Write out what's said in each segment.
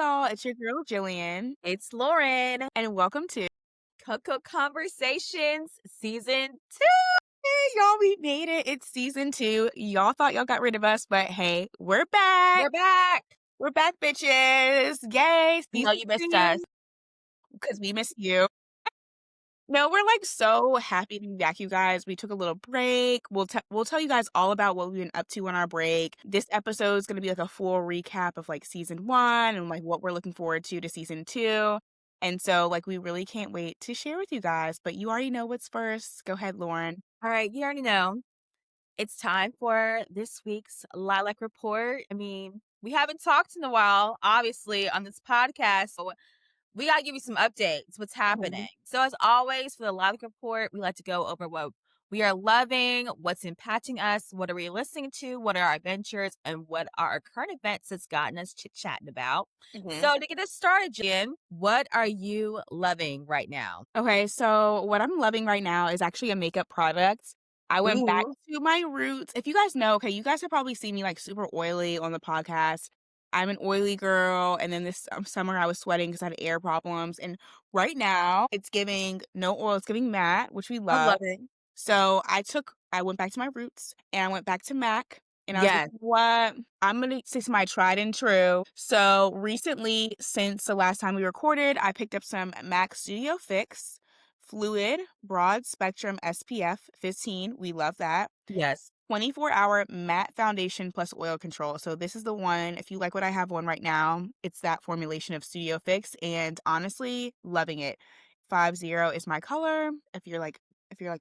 y'all. It's your girl Jillian, It's Lauren. and welcome to Coco Conversations Season 2. Hey, y'all. We made it. It's season 2. Y'all thought y'all got rid of us, but hey, we're back. We're back. We're back, bitches. Yay. You know Season you missed 2. us. Because we missed you. No, we're like so happy to be back, you guys. We took a little break. We'll tell you guys all about what we've been up to on our break. This episode is going to be like a full recap of like season 1 and like what we're looking forward to season 2. And so like we really can't wait to share with you guys. But you already know what's first. Go ahead, Lauren. All right, you already know. It's time for this week's Lilac Report. I mean, we haven't talked in a while, obviously, on this podcast. So we got to give you some updates, what's happening. So as always, for the Lilac Report, we like to go over what we are loving, what's impacting us, what are we listening to, what are our adventures, and what are our current events that's gotten us chit-chatting about. So to get us started, Jen, what are you loving right now? Okay, so what I'm loving right now is actually a makeup product. I went back Ooh. to my roots. If you guys know, okay, you guys have probably seen me like super oily on the podcast. I'm an oily girl, and then this summer I was sweating because I had air problems. And right now it's giving no oil, it's giving matte, which we I love. love it. So I went back to my roots and I went back to MAC. And I was like, Yes. what? I'm going to stick to my tried and true. So recently, since the last time we recorded, I picked up some MAC Studio Fix Fluid Broad Spectrum SPF 15. We love that. Yes. 24-hour matte foundation plus oil control. So this is the one, if you like what I have on right now, it's that formulation of Studio Fix, and honestly, loving it. 50 is my color. If you're like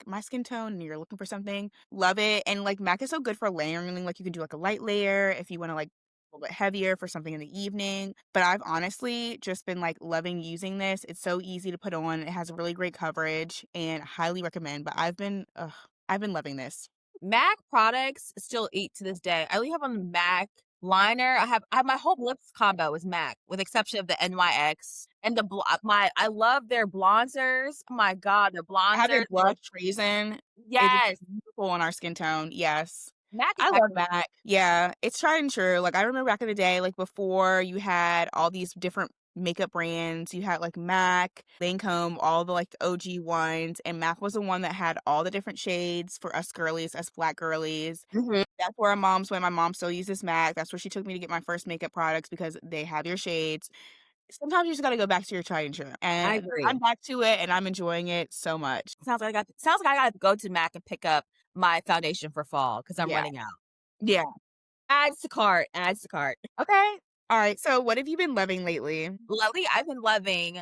my skin tone and you're looking for something, love it. And like MAC is so good for layering. Like you can do like a light layer if you want to like a little bit heavier for something in the evening. But I've honestly just been like loving using this. It's so easy to put on. It has really great coverage and highly recommend. But I've been loving this. MAC products still eat to this day. I only have a MAC liner. I have my whole lips combo is MAC, with exception of the NYX and I love their bronzers. Oh my god, their I have their bronzers blush look raisin. It is yes. beautiful on our skin tone. Yes. MAC is I love excellent. MAC. Yeah, it's tried and true. Like I remember back in the day, like before you had all these different makeup brands. You had like MAC, Lancome, all the like the OG ones, and MAC was the one that had all the different shades for us girlies, us black girlies. Mhm. That's where our moms went. My mom still uses MAC. That's where she took me to get my first makeup products because they have your shades. Sometimes you just gotta go back to your tried and true. I And agree. I'm back to it and I'm enjoying it so much. Sounds like I got to go to MAC and pick up my foundation for fall because I'm Yeah. running out. Yeah. Adds to cart. Adds to cart. Okay. All right. So what have you been loving lately? Lately, I've been loving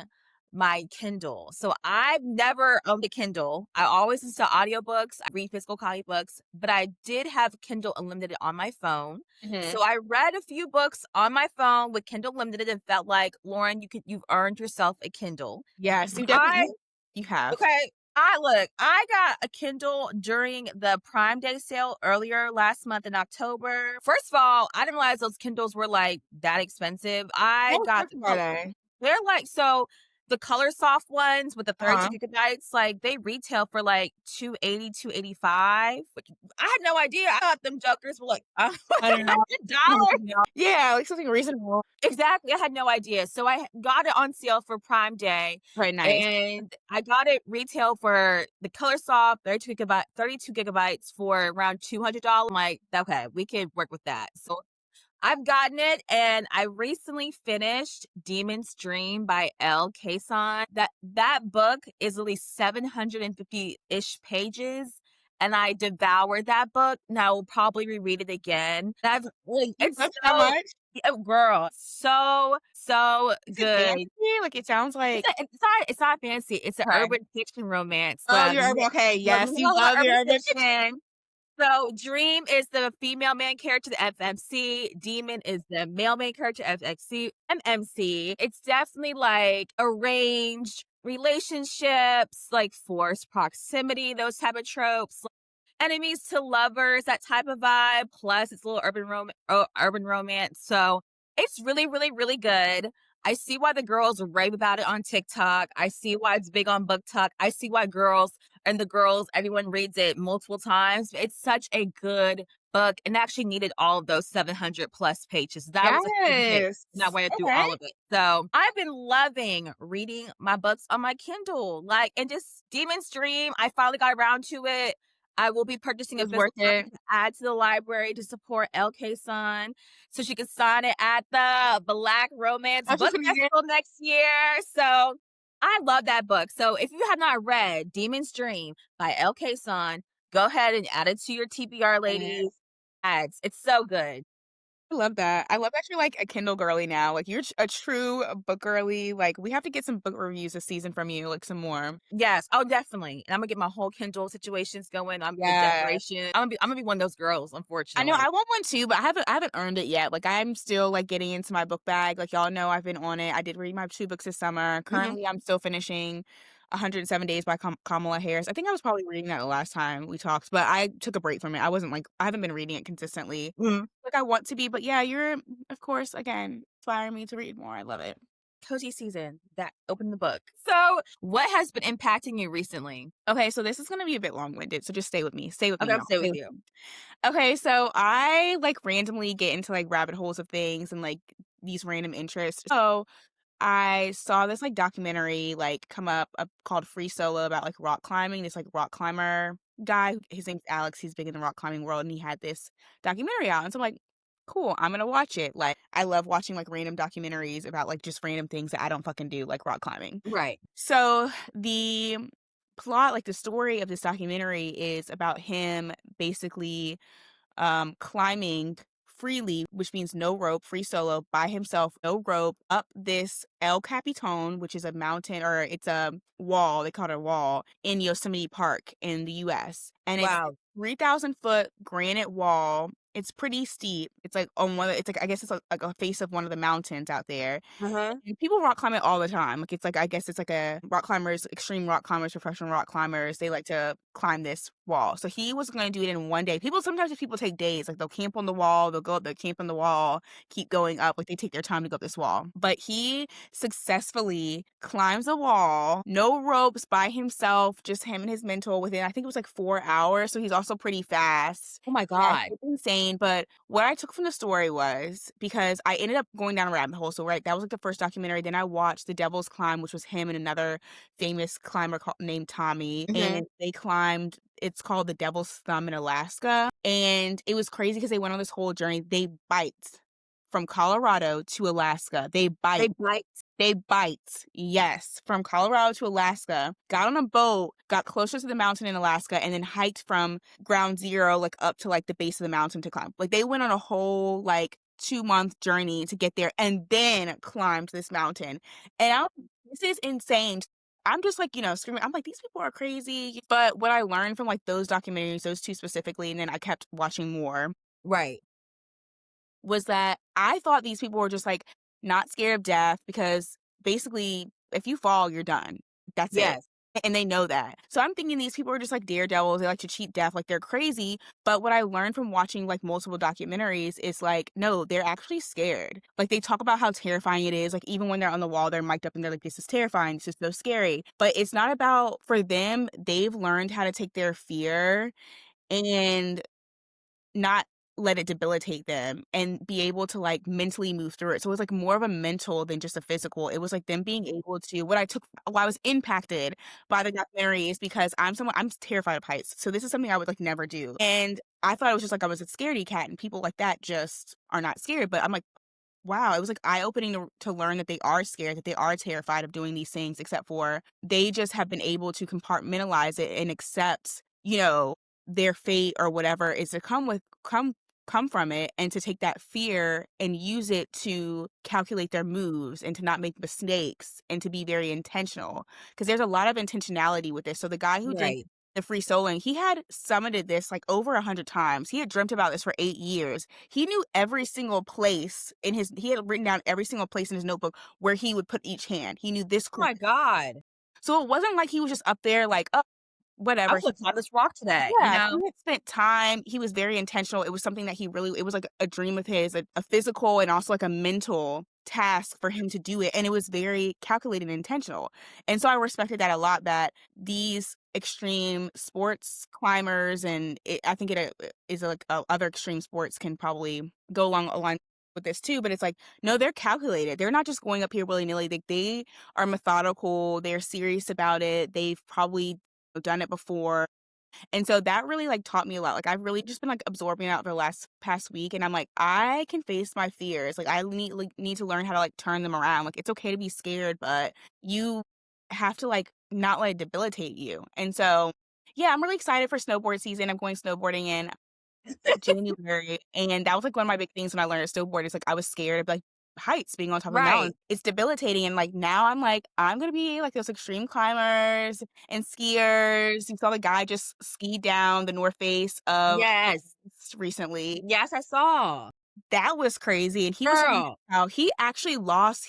my Kindle. So I've never owned a Kindle. I always listen to audiobooks. I read physical copy books, but I did have Kindle Unlimited on my phone. Mhm. So I read a few books on my phone with Kindle Unlimited and felt like, Lauren, you've earned yourself a Kindle. Yes, I you have. Okay. I got a Kindle during the Prime Day sale earlier last month in October. First of all, I didn't realize those Kindles were like that expensive. I How got expensive are they? they're like so the color soft ones with the 32 Uh-huh. gigabytes, like they retail for like 280, 285. Which I had no idea. I thought them jokers were like I don't know. $100. Yeah, like something reasonable. Exactly. I had no idea. So I got it on sale for Prime Day Right, nice. and I got it retail for the color soft 32 gigabytes for around $200. I'm like, okay, we can work with that. So I've gotten it and I recently finished Demon's Dream by L. Kayson. That book is at least 750-ish pages. And I devoured that book. And I will probably reread it again. And I've like You it's love it that so much? girl, so Is it good. fancy? Like, it sounds like It's not fancy. It's an okay. urban fiction romance. Oh, you're urban okay, The yes, you middle of love your urban urban fiction. fiction. So Dream is the female main character, the FMC. Demon is the male main character, FXC, MMC. It's definitely like arranged relationships, like forced proximity, those type of tropes. Enemies to lovers, that type of vibe. Plus, it's a little urban romance. So it's really, really, really good. I see why the girls rave about it on TikTok. I see why it's big on Book Talk. I see why girls and the girls, everyone reads it multiple times. It's such a good book and actually needed all of those 700 plus pages. That was a huge hit, Yes. and I went through Okay. all of it. So I've been loving reading my books on my Kindle, like, and just Demon's Dream. I finally got around to it. I will be purchasing It a was worth physical it. copy to add to the library to support LK Sun so she can sign it at the Black Romance Book Festival next year. So I love that book. So if you have not read Demon's Dream by LK Sun, go ahead and add it to your TBR, ladies. Yes. Ads. It's so good. I love that. I love that you're like a Kindle girly now. Like you're a true book girly. Like we have to get some book reviews this season from you, like some more. Yes. Oh, definitely. And I'm gonna get my whole Kindle situations going. I'm the Yeah. decoration. I'm gonna be one of those girls, I know unfortunately. I want one too, but I haven't earned it yet. Like I'm still like getting into my book bag. Like y'all know I've been on it. I did read my 2 books this summer. Hmm. Currently I'm still finishing 107 Days by Kamala Harris. I think I was probably reading that the last time we talked, but I took a break from it. I wasn't like I haven't been reading it consistently Hmm. like I want to be. But yeah, you're of course again inspiring me to read more. I love it. Cozy season. That open the book. So, what has been impacting you recently? Okay, so this is gonna be a bit long-winded, so just stay with me. Stay with Okay, me, I'll y'all. stay Stay with with you. me. Okay, so I like randomly get into like rabbit holes of things and like these random interests. So I saw this like documentary like come up called Free Solo about like rock climbing. This like rock climber guy, his name's Alex. He's big in the rock climbing world, and he had this documentary out. And so I'm like, cool, I'm gonna watch it. Like I love watching like random documentaries about like just random things that I don't fucking do, like rock climbing. Right. So the plot, like the story of this documentary is about him basically climbing freely, which means no rope, free solo by himself, no rope, up this El Capitan, which is a mountain or it's a wall, they call it a wall in Yosemite Park in the US. And it's Wow. 3,000-foot granite wall. It's pretty steep. It's like on one of it's like I guess it's like a face of one of the mountains out there. Uh-huh. And people rock climb it all the time. Like it's like I guess it's like a rock climbers, extreme rock climbers, professional rock climbers. They like to climb this wall. So he was going to do it in one day. People sometimes if people take days, like they'll camp on the wall, they'll go up, they'll camp on the wall, keep going up. Like they take their time to go up this wall. But he successfully climbs the wall, no ropes by himself, just him and his mentor within I think it was like 4 hours. So he's also pretty fast. Oh my Yeah, god. it's insane. But what I took from the story was because I ended up going down a rabbit hole. So, right, that was like the first documentary. Then I watched The Devil's Climb, which was him and another famous climber named Tommy. Mhm. And they climbed, it's called the Devil's Thumb in Alaska. And it was crazy because they went on this whole journey. They biked from Colorado to Alaska. They They biked. bite. They biked, yes, from Colorado to Alaska, got on a boat, got closer to the mountain in Alaska, and then hiked from ground zero, like, up to, like, the base of the mountain to climb. Like, they went on a whole, like, 2-month journey to get there and then climbed this mountain. And I was this is insane. I'm just, like, screaming. I'm like, "These people are crazy." But what I learned from, like, those documentaries, those 2 specifically, and then I kept watching more Right. was that I thought these people were just, like, not scared of death because basically if you fall, you're done. That's it. Yes. And they know that. So I'm thinking these people are just like daredevils. They like to cheat death, like they're crazy. But what I learned from watching like multiple documentaries is like, no, they're actually scared. Like they talk about how terrifying it is. Like even when they're on the wall, they're mic'd up and they're like, this is terrifying. This is so scary. But it's not about for them, they've learned how to take their fear and not let it debilitate them and be able to, like, mentally move through it. So it was, like, more of a mental than just a physical. It was, like, them being able to what I took why I was impacted by the documentary is because I'm terrified of heights. So this is something I would, like, never do. And I thought it was just like I was a scaredy cat and people like that just are not scared. But I'm like, wow, it was, like, eye-opening to learn that they are scared, that they are terrified of doing these things, except for they just have been able to compartmentalize it and accept, their fate or whatever is to come from it and to take that fear and use it to calculate their moves and to not make mistakes and to be very intentional. Because there's a lot of intentionality with this. So the guy who did Right. the free soloing, he had summited this like over 100 times. He had dreamt about this for 8 years. He knew every single place he had written down every single place in his notebook where he would put each hand. He knew this Oh my god. so it wasn't like he was just up there like, "Oh, I whatever." was gonna climb this rock today, you Yeah, know? he had spent time. He was very intentional. It was something that it was like a dream of his, a physical and also like a mental task for him to do it. And it was very calculated and intentional. And so I respected that a lot that these extreme sports climbers, and I think is like other extreme sports can probably go along a line with this too. But it's like no, they're calculated. They're not just going up here willy nilly. They are methodical. They're serious about it. They've probably done it before. And so that really, like, taught me a lot. Like, I've really just been, like, absorbing it out for the last past week, and I'm like, "I can face my fears." Like, I need to learn how to, like, turn them around. Like, it's okay to be scared, but you have to, like, not let it debilitate you. And so, yeah, I'm really excited for snowboard season. I'm going snowboarding in January, and that was, like, one of my big things when I learned to snowboard is, like, I was scared of, like, heights, being on top of the mountain. Right. It's debilitating, and, like, now I'm like, "I'm gonna be like those extreme climbers and skiers." You saw the guy just skied down the north face of Yes. recently. Yes, I saw. That was crazy, and he was talking Girl. about how he lost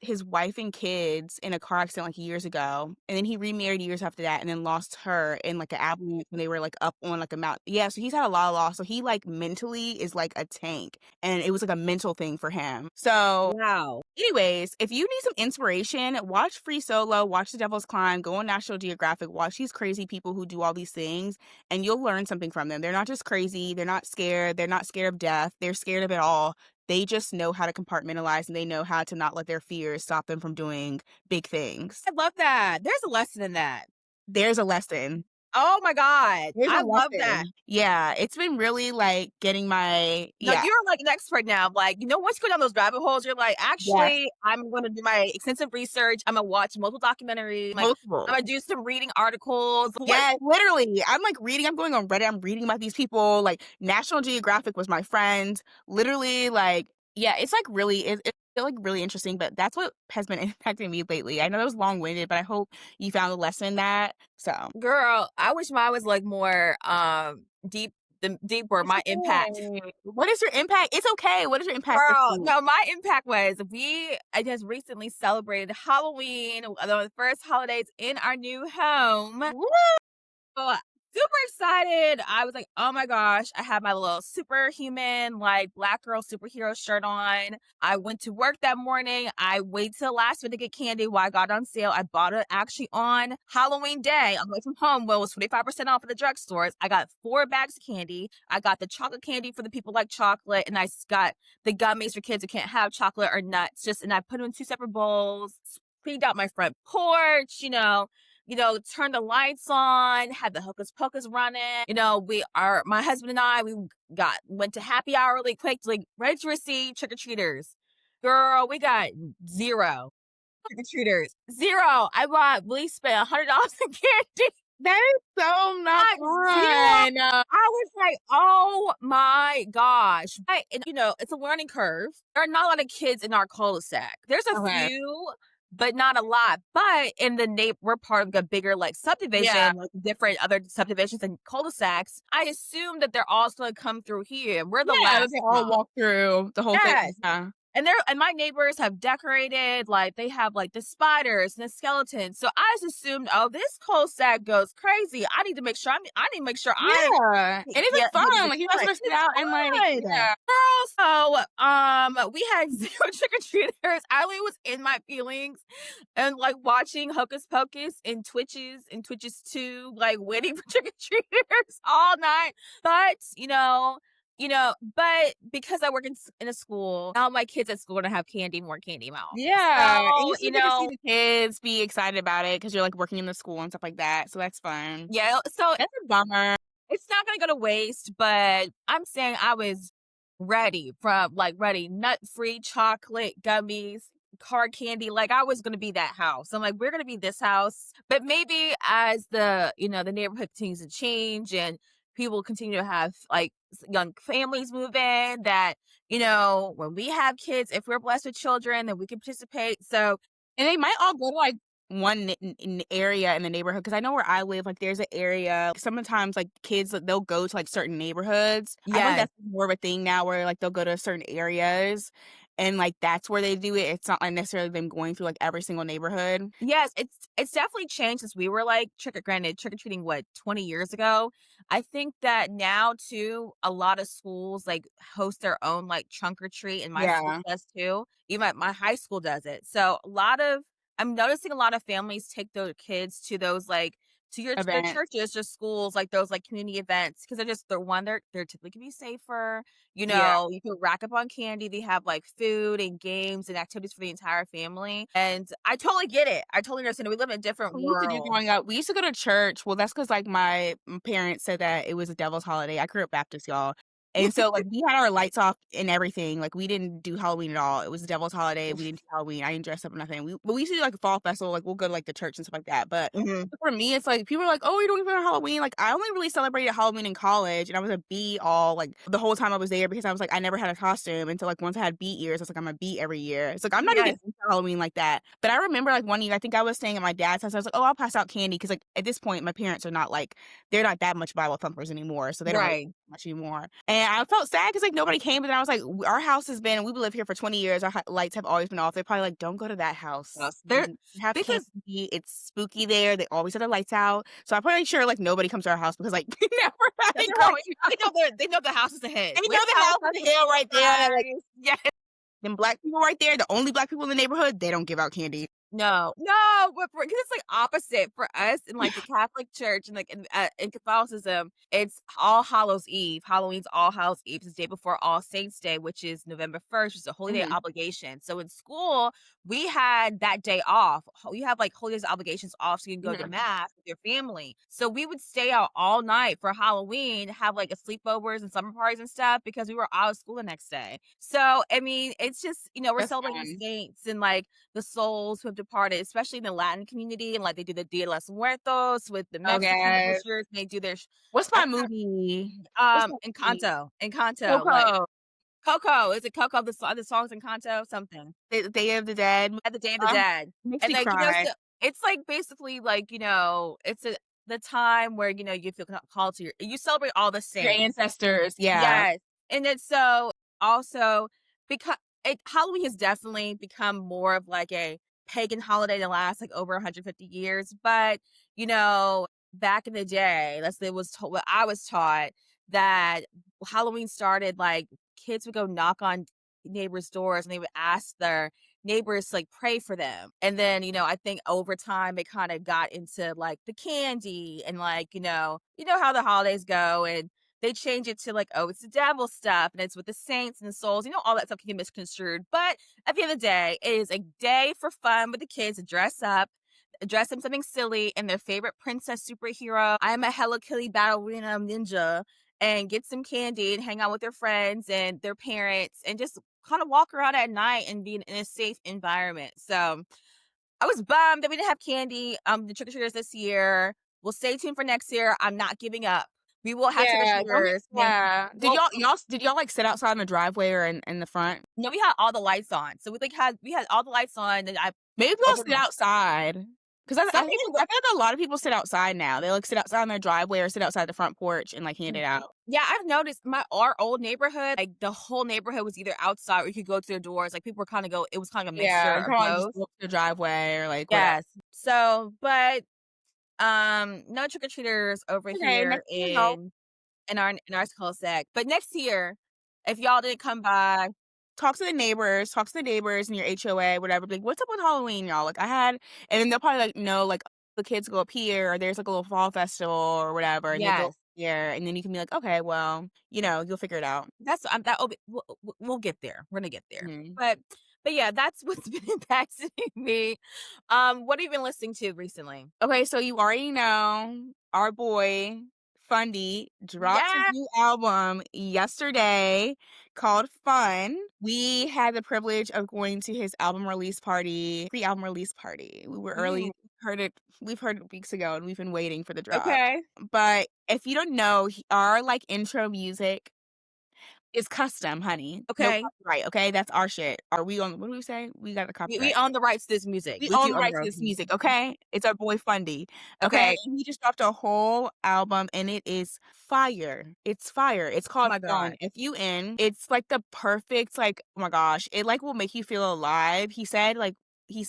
his wife and kids in a car accident, like, years ago, and then he remarried years after that, and then lost her in, like, an avalanche when they were, like, up on, like, a mountain. Yeah, so he's had a lot of loss, so he, like, mentally is like a tank, and it was, like, a mental thing for him. So, Wow. anyways, if you need some inspiration, watch Free Solo, watch The Devil's Climb, go on National Geographic, watch these crazy people who do all these things, and you'll learn something from them. They're not just crazy, they're not scared of death, they're scared of it all. They just know how to compartmentalize and they know how to not let their fears stop them from doing big things. I love that. There's a lesson in that. There's a lesson. Oh my god. There's a I love that. lesson. Yeah, it's been really, like, getting my No, yeah, you're like an expert now. Like, once you go down those rabbit holes, you're like, yes, actually, I'm gonna do my extensive research. I'm gonna watch multiple documentaries. Like, I'm multiple. gonna do some reading articles. What? Yeah, literally. I'm going on Reddit, I'm reading about these people, like, National Geographic was my friend. Literally, like yeah, it's, like, really it's still, like, really interesting, but that's what has been impacting me lately. I know that was long-winded, but I hope you found a lesson in that. So Girl, I wish mine was like more deeper, it's my impact. okay. What is your impact? It's okay. What is your impact this Girl, week? no, my impact was I just recently celebrated Halloween, one of the first holidays in our new home. Woo! So, super excited. I was like, "Oh my gosh." I had my little superhuman, like, black girl superhero shirt on. I went to work that morning. I waited till last minute to get candy while I got on sale. I bought it actually on Halloween day on the way from home, where it was 25% off at the drugstores. I got 4 bags of candy. I got the chocolate candy for the people who like chocolate, and got the gummies for kids who can't have chocolate or nuts, and I put them in 2 separate bowls, cleaned out my front porch, turned the lights on, had the hocus pocus running. My husband and I, we went to happy hour really quick, like ready to receive trick or treaters. Girl, we got 0 trick or treaters. 0. We spent $100 in candy. That is so not Got 0. fun. I was like, "Oh my gosh." It's a learning curve. There are not a lot of kids in our cul-de-sac. There's a Okay. few, but not a lot. But in the we're part of a bigger, like, Yeah. subdivision, like, different other subdivisions and cul-de-sacs. I assume that they're also gonna come through here. We're the Yeah, last they all stop. walk through the whole thing. Yes. Yeah. And my neighbors have decorated, like, they have, like, the spiders and the skeletons, so I just assumed, "Oh, this cul-de-sac goes crazy. I need to make sure I Yeah, and it's, like, get a fun, good like, you guys time." wanna sit It's out and, like fun. yeah. Girl, we had 0 trick-or-treaters. I really was in my feelings and, like, watching Hocus Pocus and Twitches too, like, waiting for trick-or-treaters all night, but, but because I work in a school, now my kids at school are gonna have more candy in my office. Yeah, and So, you still get to see the kids be excited about it because 'cause you're, like, working in the school and stuff like that, so that's fun. yeah, so That's a bummer. it's not gonna go to waste, but I'm saying I was ready, nut-free chocolate, gummies, hard candy, like, I was gonna be that house. I'm like, "We're gonna be this house." But maybe as the neighborhood continues to change and people continue to have, like, young families move in, that, when we have kids, if we're blessed with children, then we can participate. So And they might all go to, like, one n area in the neighborhood because I know where I live, like, there's an area sometimes, like, kids, like, they'll go to, like, certain neighborhoods. I feel like yes. that's more of a thing now where, like, they'll go to certain areas, and, like, that's where they do it. It's not, like, necessarily them going through, like, every single neighborhood. Yes, it's definitely changed since we were, like, trick-or-treating, what, 20 years ago? I think that now too, a lot of schools, like, host their own, like, trunk or treat, and my school Yeah. does too. Even my high school does it. So, I'm noticing a lot of families take their kids to those, like, to your their Event. churches or schools, like those like community events, because they're typically can be safer. Yeah. You can rack up on candy. They have like food and games and activities for the entire family. And I totally get it. I totally understand. We live in a different We used to do world. growing up, we used to go to church. Well, that's 'cause, like, my parents said that it was a devil's holiday. I grew up Baptist, y'all. And so, like, we had our lights off and everything. Like, we didn't do Halloween at all. It was a devil's holiday. We didn't do Halloween. I didn't dress up or nothing. We used to do, like, a fall festival. Like, we'll go to, like, the church and stuff like that. But Mhm. for me, it's like, people are like, "Oh, you don't even know Halloween." Like, I only really celebrated Halloween in college, and I was a bee all, like, the whole time I was there because I was like, I never had a costume until, like, once I had bee ears, I was like, I'm a bee every year. It's like, I'm not even Yes. into Halloween like that. But I remember, like, one year, I think I was staying at my dad's house. I was like, "Oh, I'll pass out candy," because like, at this point, my parents are not, like, they're not that much Bible thumpers anymore, so they don't really Right. much anymore. And I felt sad because like, nobody came, but then I was like, Our house has been we've lived here for 20 years, our lights have always been off." They're probably like, "Don't go to that house. Yes. There They have because candy, it's spooky there, they always have their lights out." So I'm pretty sure, like, nobody comes to our house because, like, we never had that's it their house. going on. They know the house is ahead. They We know have the house house that's is the hill right there, and, like, surprise. Yeah. them black people right there, the only black people in the neighborhood, they don't give out candy. No, no, but because it's, like, opposite for us in, like, the Catholic Church and, like, in Catholicism, it's All Hallows Eve. Halloween's All Hallows Eve. It's the day before All Saints' Day, which is November 1st, which is a holy day Mhm, obligation. So in school, we had that day off. We have, like, holy days obligations off so you can go to mhm. mass with your family. So we would stay out all night for Halloween, have, like, a sleepovers and summer parties and stuff because we were out of school the next day. So, I mean, it's just, we're That's celebrating the fun. saints and, like, the souls who have departed, especially in the Latin community, and like they do the Dia de los Muertos with the Mexican Okay. cultures, and they do their What's I my movie? What's my movie? Encanto, like Coco. Coco, is it Coco? The songs Encanto, something. Day of the Dead. At the Day of the Dead. Makes And me like, cry. so it's like basically like, it's the time where, you feel called to you celebrate all the Your saints. ancestors, yeah. Yes, and it's so also because Halloween has definitely become more of like a pagan holiday that lasts like over 150 years, but, back in the day, what I was taught that Halloween started, like, kids would go knock on neighbors' doors and they would ask their neighbors to, like, pray for them, and then, I think over time it kinda got into, like, the candy and, like, how the holidays go, and they change it to like, oh, it's the devil stuff and it's with the saints and the souls. All that stuff can get misconstrued. But at the end of the day, it is a day for fun with the kids to dress up, dress them something silly and their favorite princess superhero. I am a Hello Kitty ballerina ninja and get some candy and hang out with their friends and their parents and just kind of walk around at night and be in a safe environment. So I was bummed that we didn't have candy, the trick or treaters this year. We'll stay tuned for next year. I'm not giving up. We will have trick or Yeah, don't treaters, and yeah. Did y'all, like, sit outside in the driveway or in the front? no, we had all the lights on. So we had all the lights on, and I Maybe y'all opened sit outside. 'Cause I some think people I go. feel like a lot of people sit outside now. They, like, sit outside in their driveway or sit outside the front porch and, like, hand it out. Yeah, I've noticed our old neighborhood, like the whole neighborhood was either outside or you could go to their doors. Like people were kind of go. It was kind of a Yeah, mixture or of kinda, like, just both. go up to the driveway or, like, whatever. Yes. So, but no trick or treaters over Okay, here next thing you know, in our cul-de-sac. But next year, if y'all didn't come by, talk to the neighbors in your HOA, whatever, be like, "What's up with Halloween, y'all?" Like, I had and then they'll probably, like, know, like, the kids go up here or there's, like, a little fall festival or whatever, and they go yes, here, and then you can be like, "Okay, well, you'll figure it out." that's that'll be we'll get there. We're gonna get there. Mhm. But yeah, that's what's been impacting me. What have you been listening to recently? Okay, so you already know our boy Fundy dropped his Yeah. new album yesterday called Fun. We had the privilege of going to his pre-album release party. We were Mm, early, we've heard it weeks ago and we've been waiting for the drop. okay. But if you don't know, our like intro music is custom, honey. No Okay. copyright, okay? That's our shit. Are we on what do we say? We got the We copyright. own the rights to this music. We We own do the own the rights to rights this to this music, music. okay? It's our boy Fundy, okay? Okay. And he just dropped a whole album and it is fire. It's fire. It's Oh called my Fun, god. Fun. It's like the perfect, like, oh my gosh, it like will make you feel alive. He said he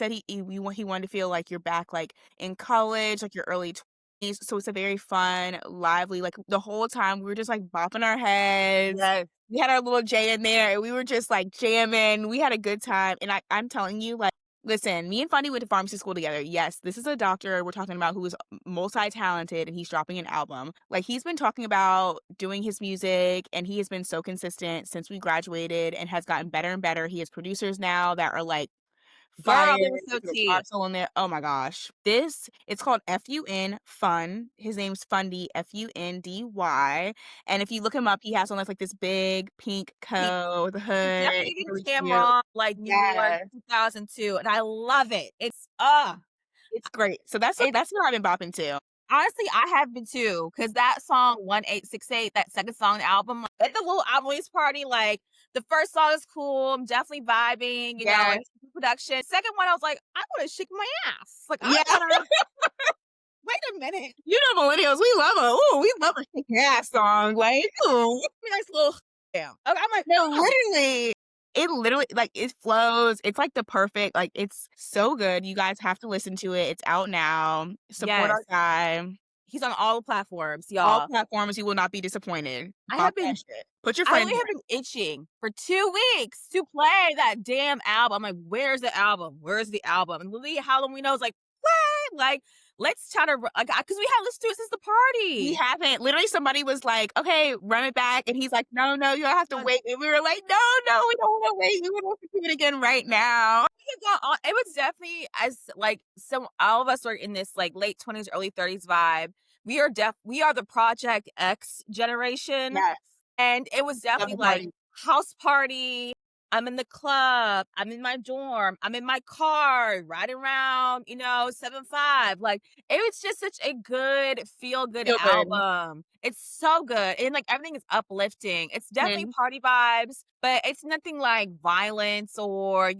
wanted to feel like you're back like in college, like your early 20s. So it's a very fun, lively, like the whole time we were just like bopping our heads. Yes. We had our little J in there and we were just like jamming. We had a good time. And I'm telling you, like Listen, me and Funny went to pharmacy school together. Yes, this is a doctor we're talking about who is multi-talented and he's dropping an album. Like he's been talking about doing his music and he has been so consistent since we graduated and has gotten better and better. He has producers now that are like fire. Girl, they were so There's a guitar tea. solo in there. Oh my gosh. It's called FUN Fun. His name's Fundy, FUNDY. And if you look him up, he has on like this big pink He coat with a he's hood. definitely It's giving really cute. Cameron, like, New York Yes. 2002, and I love it. It's great. So It's that's what I've been bopping to. honestly, I have been too, cause that song 1868, that second song on the album, like, at the little album release party, like, the first song is cool, I'm definitely vibing, Yes. it's production. Second one, I was like, "I wanna shake my ass." Like, I Yeah. wanna wait a minute. You know millennials, we love a shake your ass song, like, ooh. Nice little damn. Okay, I'm like, No, "Oh." literally, like, it flows. It's, like, the perfect like, it's so good. You guys have to listen to it. It's out now. Support Yes. our guy. He's on all the platforms, All y'all. platforms, you will not be disappointed. I Bop have that been shit. Put your I friends literally on have been itching for 2 weeks to play that damn album. I'm like, "Where's the album? Where's the album?" And literally how long we know is like, "What?" Like, let's try to like, cause we haven't listened to it since the We party. haven't. Literally, somebody was like, "Okay, run it back," and he's like, "No, no, you don't have to Uh, wait." And we were like, "No, no, we don't wanna wait. We wanna listen to it again right now." it was definitely as like some all of us are in this like late 20s, early 30s vibe. We are the Project X generation. Yes. And it was Love definitely the like party. house party. I'm in the club. I'm in my dorm. I'm in my car riding around, 7-5. Like, it was just such a good feel good Feel good. album. It's so good. And like everything is uplifting. It's definitely Mhm. party vibes, but it's nothing like violence or,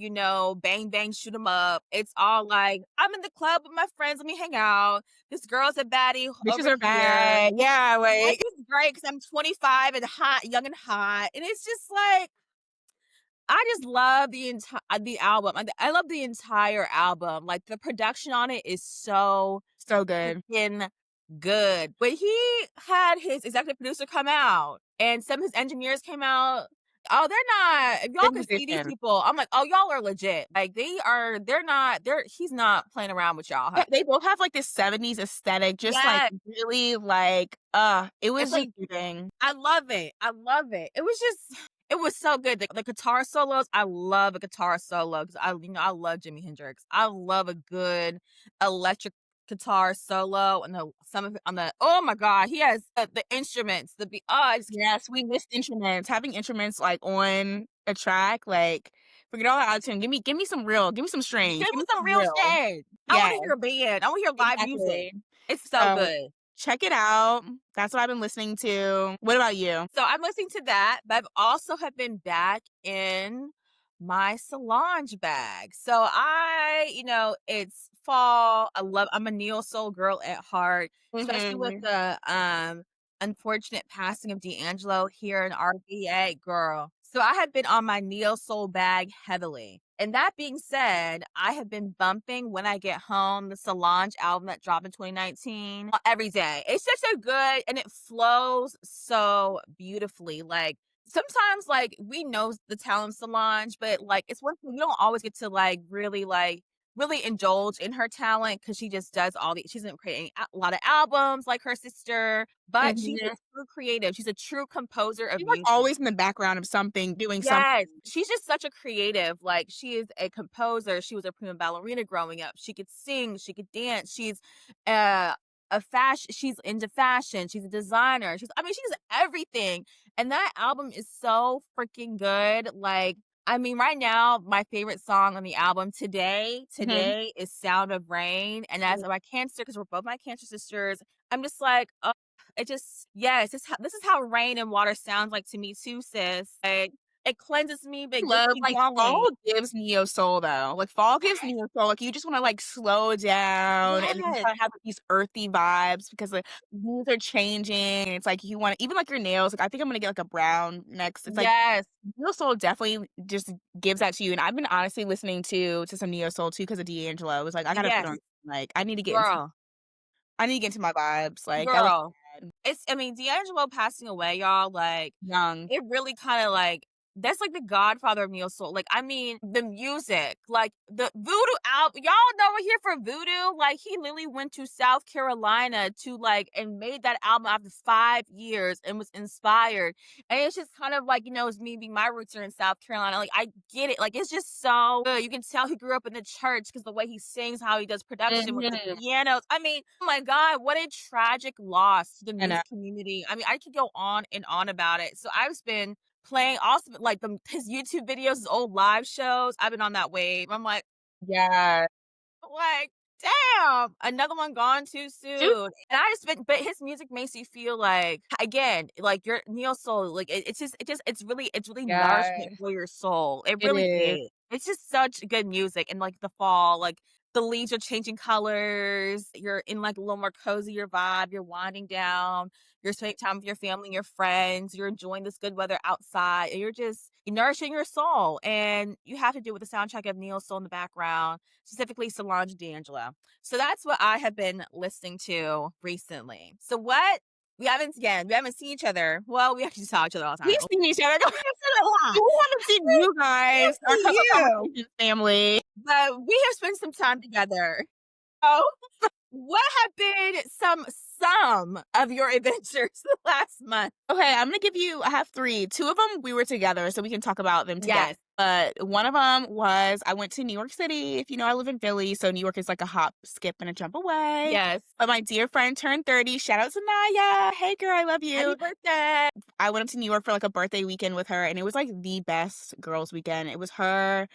bang bang shoot 'em up. It's all like, I'm in the club with my friends. Let me hang out. This girl's a baddie Bitches over are here. bad. Yeah, Life like is great because 'cause I'm 25 and hot, young and hot, and it's just like I just love the album. I love the entire album. Like, the production on it is so so good. freaking good. When he had his executive producer come out and some of his engineers came out, oh, they're not if y'all Good can see these musician. people, I'm like, "Oh, y'all are legit." Like, they're he's not playing around with y'all, Yeah, honey. they both have, like, this '70s aesthetic, just, like, Yes. really, like, it It's was just like giving. I love it. I love it. It was so good. The guitar solos, I love a guitar solo because I love Jimi Hendrix. I love a good electric guitar solo and some of it on the oh my god, he has the instruments, I just Yes, we missed instruments. Having instruments, like, on a track, like, forget all the autotune. Give me some real, give me some strings, give give me me some some real real. shit. I Yeah, want to hear a band. I want to hear live music. exactly. It's so So, good. check it out. That's what I've been listening to. What about you? So I'm listening to that, but I've also have been back in my Solange bag. So it's fall. I'm a neo soul girl at heart, especially with Mhm. the unfortunate passing of D'Angelo here in RVA, girl. So I have been on my neo soul bag heavily. And that being said, I have been bumping When I Get Home, the Solange album that dropped in 2019, every day. It's such a good and it flows so beautifully. Like sometimes like we know the talent of Solange, but like it's one thing you don't always get to really indulge in her talent because she just does she doesn't create a lot of albums like her sister, but she's a Mhm. true creative. She's a true composer of She's, like, music. always in the background of something, doing Yes, something. she's just such a creative, like, she is a composer, she was a prima ballerina growing up, she could sing, she could dance, uh, she's into fashion, she's a designer, she's everything, and that album is so freaking good, like, right now, my favorite song on the album Mhm. today is Sound of Rain, and as my cancer, because 'cause we're both my cancer sisters, I'm just like, oh, it just yes, this is how rain and water sounds like to me too, sis. Like, it cleanses me, but I it gets love me like, going. fall gives neo soul, though. Like, fall gives neo soul, like, you just wanna, like, slow down and just Yes, kinda have, like, these earthy vibes because the leaves are changing, and it's like you wanna even, like, your nails, like, I think I'm gonna get, like, a brown next. It's like, yes, neo soul definitely just gives that to you, and I've been honestly listening to some neo soul too because of D'Angelo. I was like, "I gotta put yes, on like, girl, I need to get into my vibes." Like, that was girl. sad. D'Angelo passing away, y'all, like, Young. it really kinda, like That's like the godfather of neo soul. Like, I mean, the music, like the voodoo album. Y'all know we're here for voodoo. Like, he literally went to South Carolina to like and made that album after 5 years and was inspired. And it's just kind of like, it's me being my roots are in South Carolina. Like, I get it. Like, it's just so good. You can tell he grew up in the church because the way he sings, how he does production with the Mhm. pianos. I mean, oh my God, what a tragic loss to the I know. music community. I mean, I could go on and on about it. So I've been playing also like his YouTube videos, his old live shows. I've been on that wave. I'm Yeah. like, damn, another one gone too Dude, soon. And I just been, but his music makes you feel like again, like your neo soul, like it's really nourishment yes, for your soul. It it really is. is. It's just such good music. And like the fall, like the leaves are changing colors. You're in like a little more cozier vibe. You're winding down. You're spending time with your family and your friends. You're enjoying this good weather outside. And you're nourishing your soul. And you have to do it with the soundtrack of Neo Soul in the background, specifically Solange D'Angelo. So that's what I have been listening to recently. So what we haven't seen each other. Well, we actually saw each other all the We've time. seen each other. We have a lot. We wanna see you guys, We our see you, conversations family. but we have spent some time together. So what have been some of your adventures the last month? Okay, I'm gonna give you I have 3. 2 of them, we were together, so we can talk about them together. Yes. But one of them was I went to New York City. If you know, I live in Philly, so New York is like a hop, skip, and a jump away. Yes. But my dear friend turned 30. Shout out to Naya. Hey, girl, I love Happy you. birthday. I went up to New York for like a birthday weekend with her, and it was like the best girls' weekend. It was her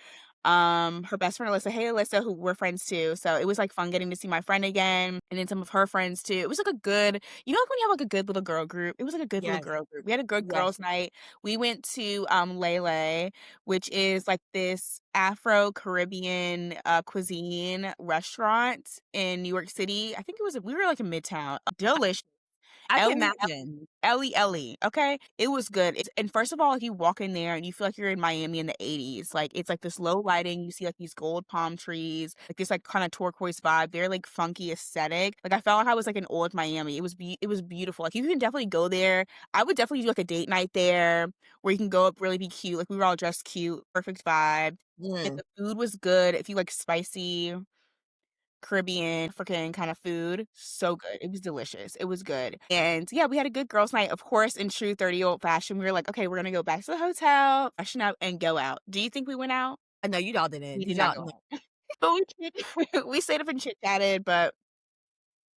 best friend Alyssa. Hey, Alyssa, who we're friends too. So it was like fun getting to see my friend again, and then some of her friends too. It was like a good, like when you have like a good little girl group. It was like a good little Yes. girl group. We had a good Yes. girls' night. We went to Lele, which is like this Afro Caribbean cuisine restaurant in New York City. I think we were like in Midtown. Delicious. I can Ellie imagine. Ellie Ellie, okay? It was good. And first of all, like, you walk in there and you feel like you're in Miami in the '80s. Like, it's like this low lighting, you see, like, these gold palm trees, like, this, like, kinda turquoise vibe, very, like, funky aesthetic. Like, I felt like I was, like, in old Miami. It was beautiful. Like, you can definitely go there. I would definitely do, like, a date night there where you can go up, really be cute. Like, we were all dressed cute, perfect vibe. And Mm. the food was good. If you like spicy Caribbean, African kind of food. So good. It was delicious. It was good. And yeah, we had a good girls' night. Of course, in true 30 old fashion, we were like, okay, we're gonna go back to the hotel, freshen up, and go out. Do you think we went out? I know you all didn't. We Did did not y'all? go No. out. But we stayed up and chit chatted, but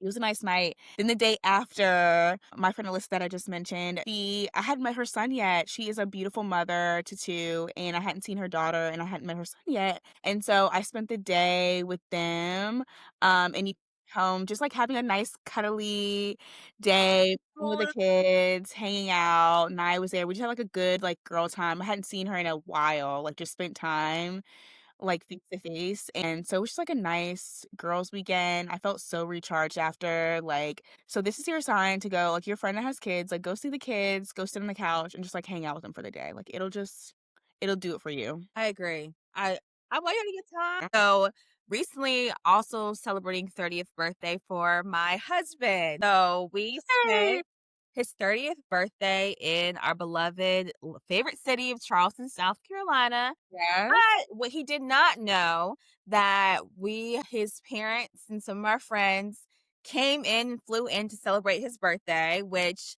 it was a nice night. Then the day after, my friend Alyssa that I just mentioned, I hadn't met her son yet. She is a beautiful mother to 2, and I hadn't seen her daughter, and I hadn't met her son yet. And so I spent the day with them, and he home just like having a nice cuddly day with the kids, hanging out. And I was there. We just had like a good like girl time. I hadn't seen her in a while, like just spent time like, face to face, and so it was just, like, a nice girls' weekend. I felt so recharged after, like so this is your sign to go like, your friend that has kids, like, go see the kids, go sit on the couch, and just, like, hang out with them for the day. Like, it'll do it for you. I agree. I want you to get time. So recently, also celebrating 30th birthday for my husband. So we Hey. spent his 30th birthday in our beloved favorite city of Charleston, South Carolina. Yes. But what he did not know that his parents and some of our friends came in and flew in to celebrate his birthday, which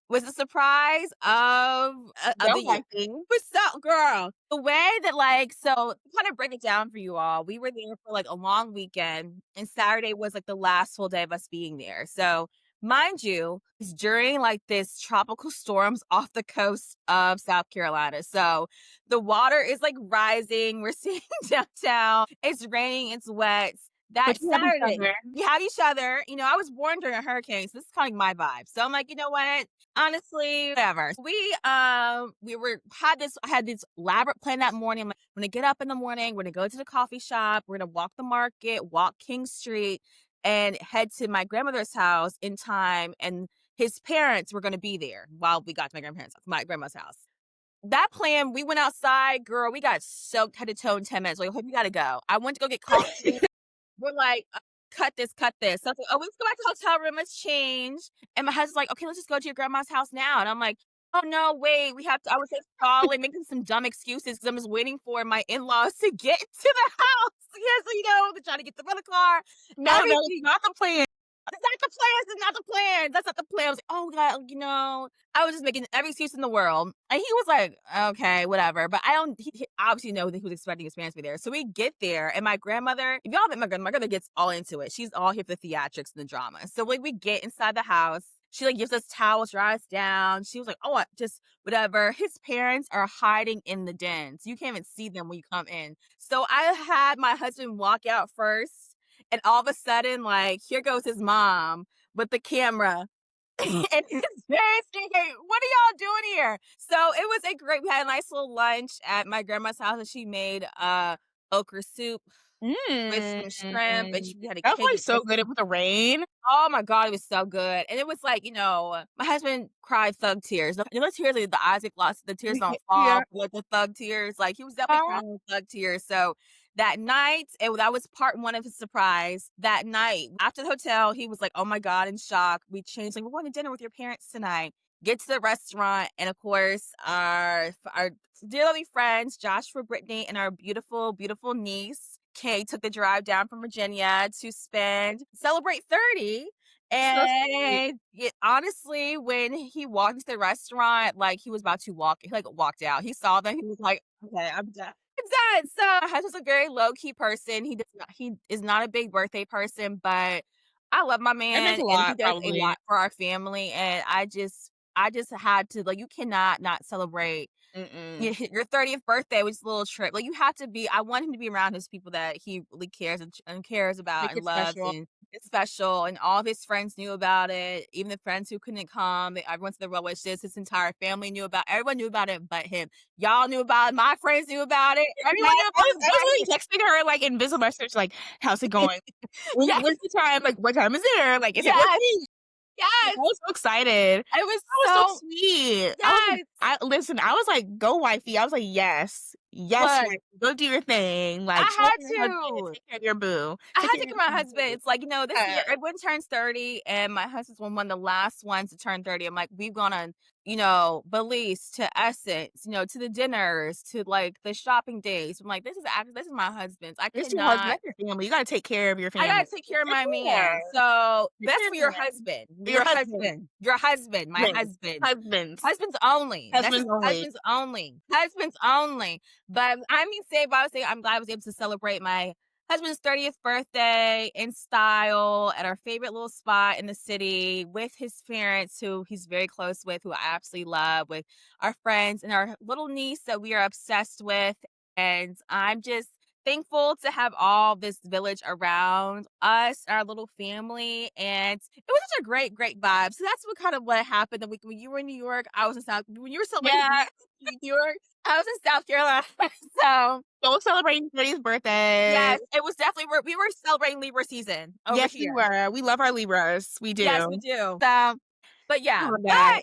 was a surprise of So the year. happy. What's up, girl? The way that so to kind of break it down for you all, we were there for like a long weekend, and Saturday was like the last full day of us being there. So mind you, it's during like this tropical storms off the coast of South Carolina. So the water is like rising. We're seeing downtown. It's raining. It's wet. That But you have each Saturday, other. we have each other. I was born during a hurricane, so this is kind of my vibe. So I'm like, you know what? Honestly, whatever. I had this elaborate plan that morning. I'm like, I'm gonna get up in the morning. We're gonna go to the coffee shop. We're gonna walk the market, walk King Street, and head to my grandmother's house in time. And his parents were gonna be there while we got to my grandma's house. That plan, we went outside, girl. We got soaked head to toe in 10 minutes. Like, hope you gotta go. I went to go get coffee. We're like, cut this, cut this. So I was like, oh, let's go back to the hotel room. Let's change. And my husband's like, okay, let's just go to your grandma's house now. And I'm like, Oh, no, wait, we have to I was just stalling, making some dumb excuses because 'cause I'm just waiting for my in-laws to get to the house. Yeah, so, they're trying to get the rental car, No, no, it's everything. not the plan. That's not the plan, that's not the plan, that's not the plan. I was like, "Oh god," I was just making every excuse in the world, and he was like, "Okay, whatever," but I don't he obviously know that he was expecting his parents to be there. So we get there, and my grandmother if y'all met my grandmother gets all into it. She's all here for the theatrics and the drama. So, we get inside the house, she, gives us towels, dries us down. She was like, "Oh, just whatever." His parents are hiding in the den, so you can't even see them when you come in. So I had my husband walk out first, and all of a sudden, here goes his mom with the camera. And his parents thinking, "What are y'all doing here?" So it was a great we had a nice little lunch at my grandma's house, and she made, okra soup with Mm. some shrimp, and we had a That was cake probably with so good with the rain. oh my god, it was so good, and it was like, my husband cried thug tears. The tears are the Isaac lost, the tears don't Yeah. fall, but like the thug tears, he was definitely crying thug tears. So that night, that was part one of his surprise. That night, after the hotel, he was like, "Oh my god," in shock. We changed, "We're going to dinner with your parents tonight." Get to the restaurant, and of course, our dear lovely friends, Joshua, Brittany, and our beautiful, beautiful niece, Kay, took the drive down from Virginia to celebrate 30. So sweet. And honestly, when he walked into the restaurant, he was about to he walked out. He saw them. He was like, "Okay, I'm done." I'm done. So my husband's a very low key person. He is not a big birthday person, but I love my That meant man, a and he lot, does a probably. lot for our family. And I just had to you cannot not celebrate Mm-mm. your 30th birthday, which is a little trip. You have to be I want him to be around his people that he really cares and cares about Make and it loves, special. and it's special, and all of his friends knew about it, even the friends who couldn't come, everyone to the well wishes, his entire family knew about everyone knew about it but him. Y'all knew about it, my friends knew about it, Yeah, everyone knew I about was it I was but really texting her, like, in visible message, like, "How's it him. going? Yes, When's the time? Like, what time is dinner? Like, is it yes, working?" I yes. was so excited. It was That was so so sweet. I was like yes. I was like, "Go wifey." I was like, "Yes. Yes, Look, wifey. Go do your thing. Like, show up I for had your husband. to. Take care of your boo. I Take had care to of get your my husband. boo." It's this year everyone turns 30, and my husband's one of the last ones to turn 30. I'm like, we've gone on, Belize to Essence, to the dinners, to the shopping days. I'm like, this is my husband's. I It's your husband. cannot. That's your family. You gotta take care of your I gotta family. take care of my Take care. man. So Take that's care for of your your man. husband. Your Your husband. husband. Your husband. My Husbands. husband. Husbands. Husbands only. That's Husbands just only. husbands only. Husbands only. But I would say I'm glad I was able to celebrate my husband's 30th birthday in style at our favorite little spot in the city with his parents, who he's very close with, who I absolutely love, with our friends and our little niece that we are obsessed with. And I'm just thankful to have all this village around us, our little family, and it was such a great, great vibe. So that's what happened the week when you were in New York. I was in South. When you were celebrating Yeah. New York, I was in South Carolina. So Go celebrate your 30th birthday. yes, it was definitely we were celebrating Libra season over Yes, we here. were. We love our Libras. We Yes, we do. do. So, but I yeah, love that.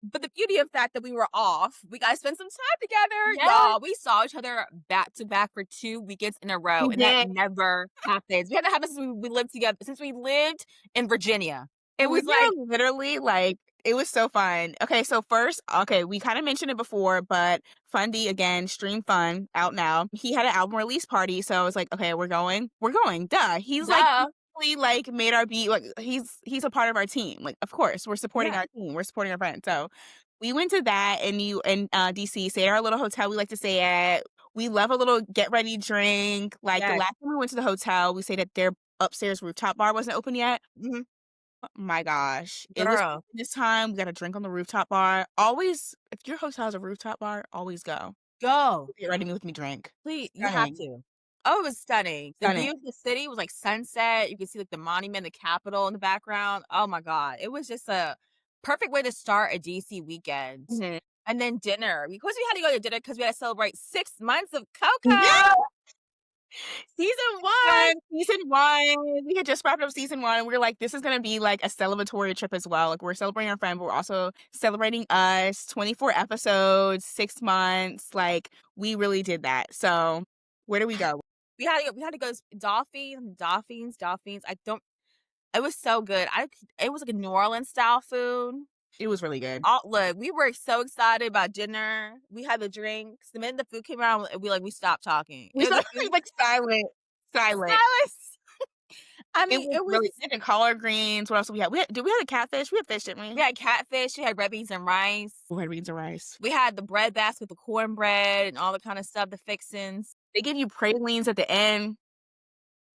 but the beauty of the fact that we were off, we got to spend some time together, Yes, y'all. We saw each other back to back for 2 weekends in a row, we and that did. never happens. We haven't happened since we lived together, since we lived in Virginia. It We was like, were literally like it was so fun. Okay, so first, okay, we kind of mentioned it before, but Fundy again, Stream Fun out now. He had an album release party, so I was like, okay, we're going. We're going. Duh. He's like duh, really like made our beat like he's a part of our team. Like, of course, we're supporting yeah, our team. We're supporting our friends. So we went to that in DC, stayed at our little hotel we like to stay at. We love a little get ready drink. Like the yes, last time we went to the hotel, we stayed at their upstairs rooftop bar wasn't open yet. mhm, My gosh. It was girl, this time, we got a drink on the rooftop bar. Always if your hotel has a rooftop bar, always go. go. Get ready with me drink. Please, you have Stunning. to. Oh, it was stunning. The Stunning. view of the city was like sunset. You could see the monument, the Capitol in the background. Oh my God. It was just a perfect way to start a DC weekend. Mhm. And then dinner. Because we had to go to dinner because we had to celebrate 6 months of Yeah! Coco. Season one. Season 1. We had just wrapped up season 1, we were like, "This is gonna be, like, a celebratory trip as well." Like, we're celebrating our friend, but we're also celebrating us. 24 episodes, 6 months, like, we really did that. So, where do we go? We had to go Dolphins. I don't it was so good. It was like a New Orleans style food. It was really good. All look, we were so excited about dinner. We had the drinks. The minute the food came around, we stopped talking. We It saw was like like silent, silent. silence. I It mean, was it was really good. And collard greens. What else did we have? We had a catfish? We had fish, didn't we we? had catfish, we had red beans and rice. Red beans and rice. We had the bread basket with the cornbread and all the kind of stuff, the fixins. They give you pralines at the end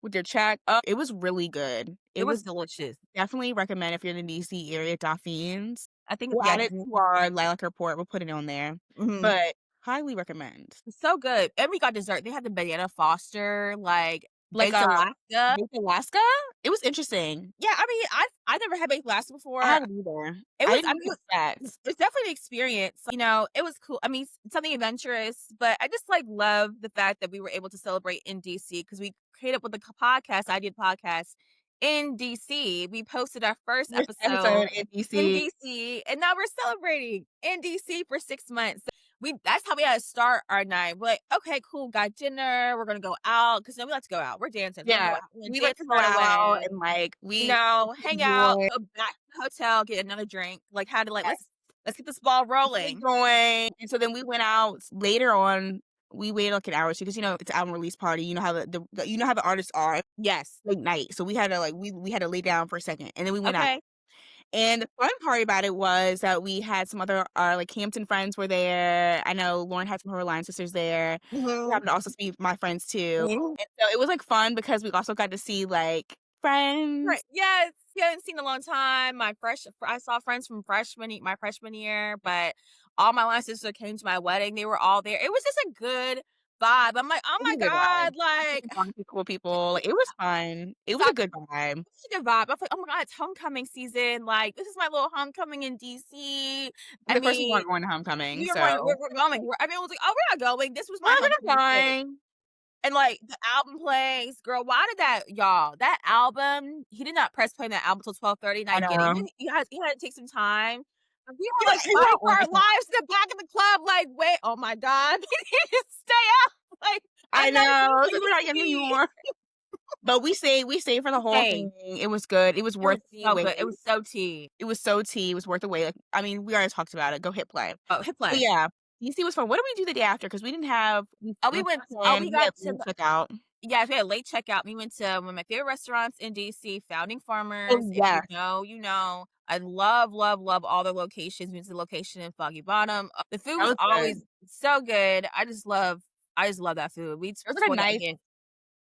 with your check. Oh, it was really good. It It was was delicious. definitely recommend if you're in the DC area, Dauphins. I think We'll yeah, add it to our lilac report. We'll put it on there. mhm. But highly recommend. So good. And we got dessert. They had the banana Foster, like, Like baked Alaska. Baked Alaska? It was interesting. Yeah, I mean, I never had baked Alaska I before. haven't either. It I was didn't I know mean, what to expect. it's definitely an experience, it was cool. I mean, something adventurous, but I just, like, love the fact that we were able to celebrate in DC because we created with the podcast I did podcast in DC. We posted our first First episode episode in in DC. DC, and now we're celebrating in DC for 6 months. We That's how we had to start our night. We're like, "Okay, cool, got dinner, we're gonna go out because we like to go out. We're dancers. We're gonna go Yeah. out. We're We gonna like dance to go right out away." and, like, You we know, hang out, enjoy go back to the hotel, get another drink, like, had to, like, let's get this ball it rolling. going. And so then we went out later on. We waited like an hour or 2 because, it's album release party. You know how the artists are, Yes. late night. So we had to, like, we had to lay down for a second, and then we went out. Okay. And the fun part about it was that we had some other like, Hampton friends were there. I know Lauren had some of her line sisters there. Who Mhm. happened to also be my friends too. Mhm. And so it was, like, fun because we also got to see, like, friends. Right, yes, we haven't seen in a long time. I saw friends from my freshman year, but all my line sisters came to my wedding. They were all there. It was just a good vibe. I'm like, "Oh It was my a good vibe. god," like, Talking to cool people. Like, it was fun. It was a good vibe. such a good vibe. I was like, "Oh my god, it's homecoming season, like, this is my little homecoming in DC." I But of course, we mean, weren't going to homecoming, we were going so we're going. Everyone was like, "Oh, we're not going. This was we're my gonna homecoming kid." fine. And, like, the album plays, girl, why did that album, he did not press play on that album till 12:30, and I I get it. know. He had to take some time. But we were, Yeah, like, he fighting went for our on. lives in the back of the club, like, "Wait, oh my god, we need to stay out." Like, I I'm not even know. gonna We're not young see. anymore. But we stayed for the whole Hey, thing. It was good. It was it was worth the so wait. good. It was so tea. It was so tea. It was worth the wait. Like, I mean, we already talked about it. Go hit play. Oh, hit But play. yeah, DC was fun. What did we do the day after? Because we didn't have Oh, on weekend, we we had got to late checkout. Yes, we had a late checkout. We went to one of my favorite restaurants in DC, Founding Oh, Farmers. If you yes. know, you know. I love, love, love all the locations. We went to the location in Foggy Bottom. The food That was was always good. so good. I just love that food. We'd It was like a swear that nice again.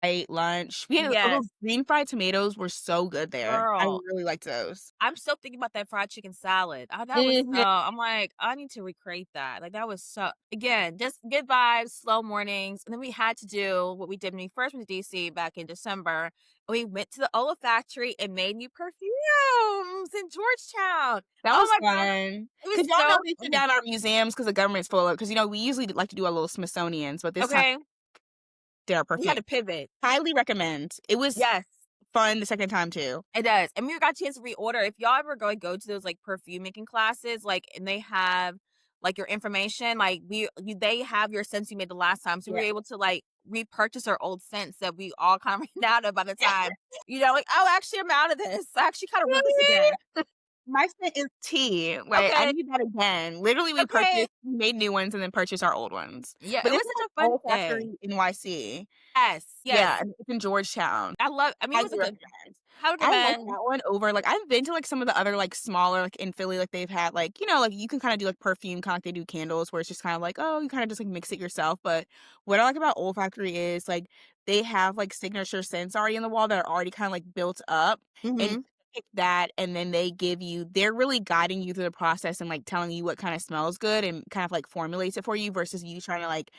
light lunch. We had those Yes, green fried tomatoes were so good there. I girl. really liked those. I'm still thinking about that fried chicken salad. That was Mhm. I'm like, I need to recreate that. Like that was so again, just good vibes, slow mornings. And then we had to do what we did when we first went to DC back in December. We went to the olfactory and made new perfumes in Georgetown. That Oh was my god, fun. it was Cause y'all know so we shut down our museums because the government's full of. Cause we usually like to do our little Smithsonians, but this time okay. did our We had perfume. to pivot. Highly recommend. It was Yes. fun the second time too. It does, and we got a chance to reorder. If y'all ever go to those, like, perfume making classes, like, and they have, like, your information, like, they have your scents you made the last time, so we Yeah. were able to, like, repurchase our old scents that we all kind of ran out of by the time, like, "Oh, actually, I'm out of this. I actually kinda want this again." My scent is tea. Like, I Okay, need that again. Literally, okay. we made new ones and then purchased our old ones. Yeah, But it this was is such a like fun day. Olfactory NYC. Yes, Yeah, yes. and it's in Georgetown. It Highly was a good recommend. I I like recommend. that one over like, I've been to, like, some of the other, like, smaller, like, in Philly, like, they've had, like, like, you can kinda do, like, perfume, kinda like they do candles, where it's just kinda like, oh, you kinda just, like, mix it yourself, but what I like about Olfactory is, like, they have, like, signature scents already in the wall that are already kinda, like, built up, and you Mhm, pick that, and then they're really guiding you through the process and, like, telling you what kinda smells good and kind of, like, formulates it for you versus you trying to, like,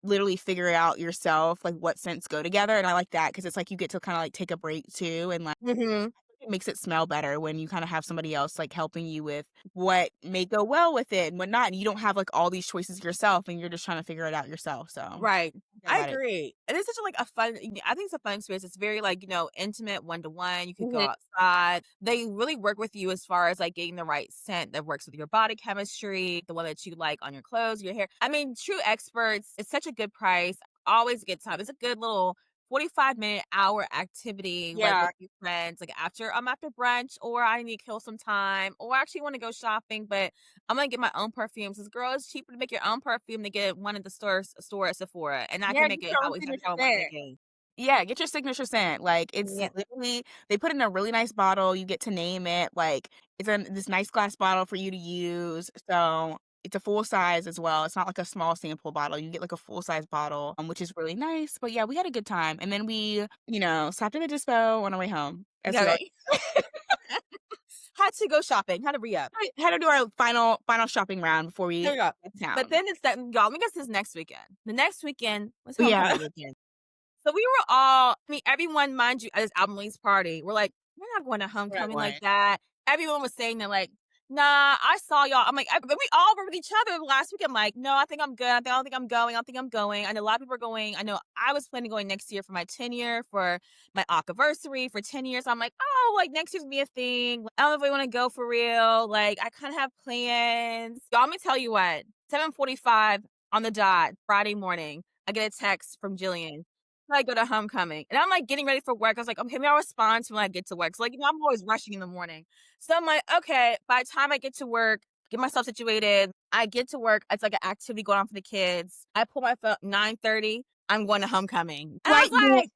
literally figure it out yourself, like, what scents go together, and I like that because it's like you get to kinda, like, take a break too, and, like, mhm. it makes it smell better when you kinda have somebody else, like, helping you with what may go well with it and whatnot, and you don't have, like, all these choices yourself, and you're just trying to figure it out yourself, so Right. yeah, I about it. agree. And it's such a, like, a fun I think it's a fun experience. It's very, like, intimate one-to-one. You could go Mhm. outside. They really work with you as far as, like, getting the right scent that works with your body chemistry, the one that you like on your clothes, your hair. I mean, true experts. It's such a good price. Always a good time. It's a good little 45-minute hour activity, like, Yeah. with your friends, like, after brunch, or I need to kill some time, or I actually wanna go shopping, but I'm gonna get my own perfumes. 'Cause girl, it's cheaper to make your own perfume than get one at the store at Sephora, and I can Yeah, make get it your own however signature I wanna scent. make it. Yeah, get your signature scent. Like, it's Yeah. literally they put it in a really nice bottle, you get to name it, like, it's in this nice glass bottle for you to use, so it's a full size as well, it's not like a small sample bottle, you get, like, a full size bottle, which is really nice, but yeah, we had a good time, and then we, stopped at the dispo on our way home, as we Yeah, all right. Had to go shopping, had to re-up. had to do our final shopping round before we There you go. left But town. then it's that y'all, let me guess this next weekend. The next weekend was Yeah. homecoming weekend. So we were all, I mean, everyone, mind you, at this album release party, we're like, "We're not going to We're not homecoming like going. that." Everyone was saying that, like, "Nah, I saw y'all." I'm like, but we all were with each other last week. I'm like, "No, I think I'm good. I don't think I'm going. I don't think I'm going." I know a lot of people are going. I know I was planning on going next year for my 10-year, for my anniversary for 10 years. I'm like, "Oh, like, next year's gonna be a thing. I don't know if I wanna go for real. Like, I kinda have plans." Y'all, let me tell you what, 7:45 on the dot, Friday morning, I get a text from Jillian. I go to homecoming, and I'm, like, getting ready for work. I was like, "Okay, maybe I'll respond to when I get to work." So, like, I'm always rushing in the morning. So I'm like, "Okay." By the time I get to work, get myself situated, I get to work, it's like an activity going on for the kids. I pull my phone, 9:30, I'm going to homecoming. And I was Like,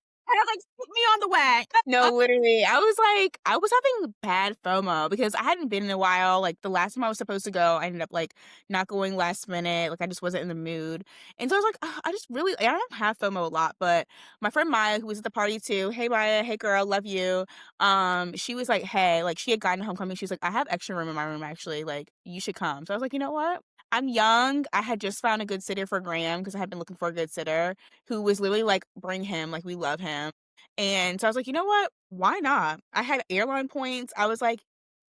like, "Put me on the way." no, literally. I was having bad FOMO because I hadn't been in a while. Like the last time I was supposed to go, I ended up like not going last minute. Like I just wasn't in the mood. And so I was like, "Ugh, I just really, I don't have FOMO a lot, but my friend Maya, who was at the party too, hey Maya, hey girl, love you. She was like, hey, like she had gotten to homecoming. She's like, I have extra room in my room actually. Like you should come. So I was like, you know what? I'm young. I had just found a good sitter for Graham because I had been looking for a good sitter who was literally like, bring him. Like we love him. And so I was like, "You know what? Why not?" I had airline points. I was like,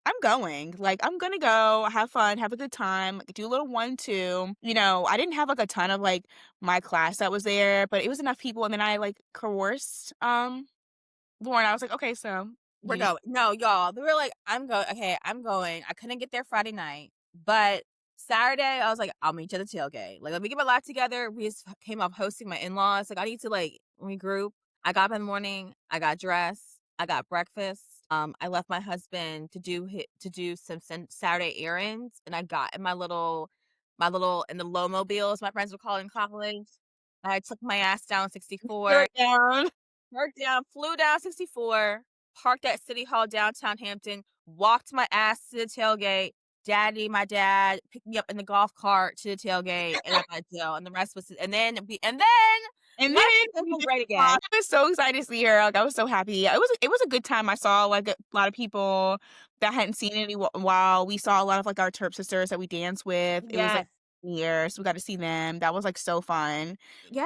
"I'm going. Like, I'm gonna go, have fun, have a good time, like, do a little 1-2." I didn't have, like, a ton of, like, my class that was there, but it was enough people, and then I, like, coerced, Lauren. I was like, "Okay, so We're you." going. No, y'all, they were like, okay, I'm going. I couldn't get there Friday night, but Saturday, I was like, "I'll meet you at the tailgate." Like, let me get my life together. We just came off hosting my in-laws. Like, I need to, like, regroup. I got up in the morning, I got dressed, I got breakfast. I left my husband to do some Saturday errands, and I got in my little in the low mobile, as my friends would call it in college. I took my ass down Threw 64. it down. Parked down, flew down 64, parked at City Hall downtown Hampton, walked my ass to the tailgate. My dad picked me up in the golf cart to the tailgate, and I got Jill, and the rest was, and then And then life became we did great I again. was so excited to see her, like, I was so happy. It was a good time. I saw, like, a lot of people that I hadn't seen in a while. We saw a lot of, like, our Terp sisters that we danced with. It was, like, Yes, years, so we got to see them. That was, like, so fun.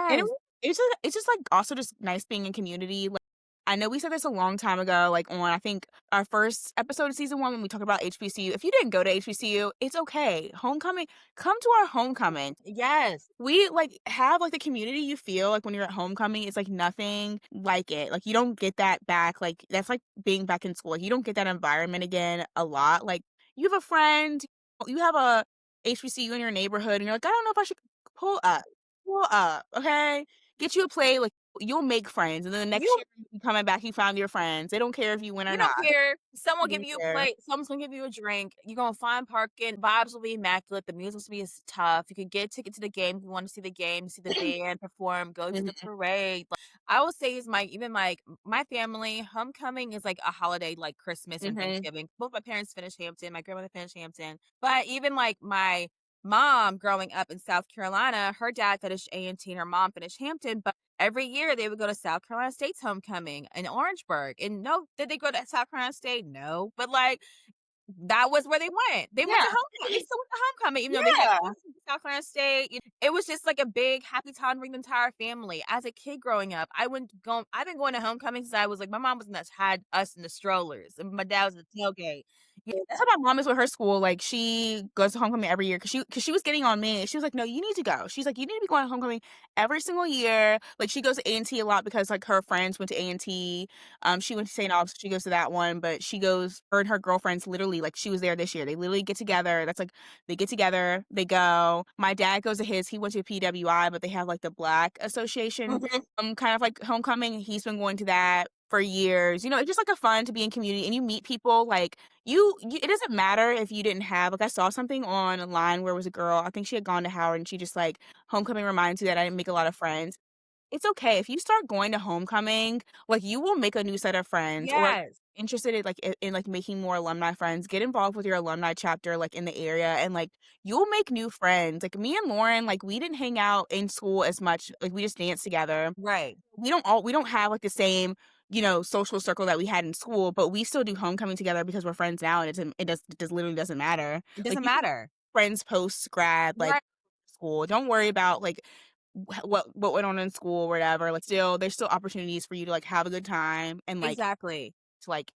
And yes, it's just, like, also just nice being in community. Like, I know we said this a long time ago, like, on, I think, our first episode of season 1 when we talked about HBCU. If you didn't go to HBCU, it's okay. Homecoming, come to our homecoming. yes. We, like, have, like, the community you feel, like, when you're at homecoming, it's, like, nothing like it. Like, you don't get that back, like, that's like being back in school. Like, you don't get that environment again a lot. Like, you have a friend, you have a HBCU in your neighborhood, and you're like, "I don't know if I should pull up, okay? Get you a plate, like, you'll make friends, and then the next You year you coming back, you found your friends. They don't care if you win or You not. don't care. Someone They give don't you a care." plate. Someone's gonna give you a drink. You're gonna find parking. Vibes will be immaculate. The music will be tough. You can get a ticket to the game if you want to see the game, see the band perform, go to the Mhm, parade. Like, I will say is my family, homecoming is like a holiday like Christmas and mhm. Thanksgiving. Both my parents finished Hampton. My grandmother finished Hampton. But even like my mom growing up in South Carolina, her dad finished A&T and her mom finished Hampton. But every year they would go to South Carolina State's homecoming in Orangeburg. And no, did they go to South Carolina State? No. But like that was where they went. They went to Yeah. homecoming. They still went to homecoming, even though they had Yeah. classes at South Carolina State. It was just like a big happy time to bring the entire family. As a kid growing up, I've been going to homecoming since I was like my mom was nuts, had us in the strollers, and my dad was at the tailgate. Yeah. That's how my mom is with her school. Like she goes to homecoming every year because she was getting on me. She was like, "No, you need to go." She's like, "You need to be going to homecoming every single year." Like she goes to A&T a lot because like her friends went to A&T. She went to St. Aug's. She goes to that one, but she goes. Her and her girlfriends literally like she was there this year. They literally get together. That's like they get together. They go. studio. My dad goes to his, he went to PWI, but they have, like, the Black Association, Mhm. kind of like homecoming. He's been going to that for years. You know, it's just, like, a fun to be in community and you meet people, like, you it doesn't matter if you didn't have like, I saw something online where it was a girl, I think she had gone to Howard, and she just, like, "Homecoming reminds you that I didn't make a lot of friends." It's okay. If you start going to homecoming, like, you will make a new set of friends or Yes. interested in, like, like, making more alumni friends, get involved with your alumni chapter, like, in the area, and, like, you'll make new friends. Like, me and Lauren, like, we didn't hang out in school as much, like, we just danced together. Right. We don't have, like, the same, social circle that we had in school, but we still do homecoming together because we're friends now, and it just literally doesn't matter. It Like, doesn't you can be matter. friends post grad, like, Right. school. Don't worry about, like, what went on in school or whatever, like, there's still opportunities for you to, like, have a good time and, like, Exactly. to, like,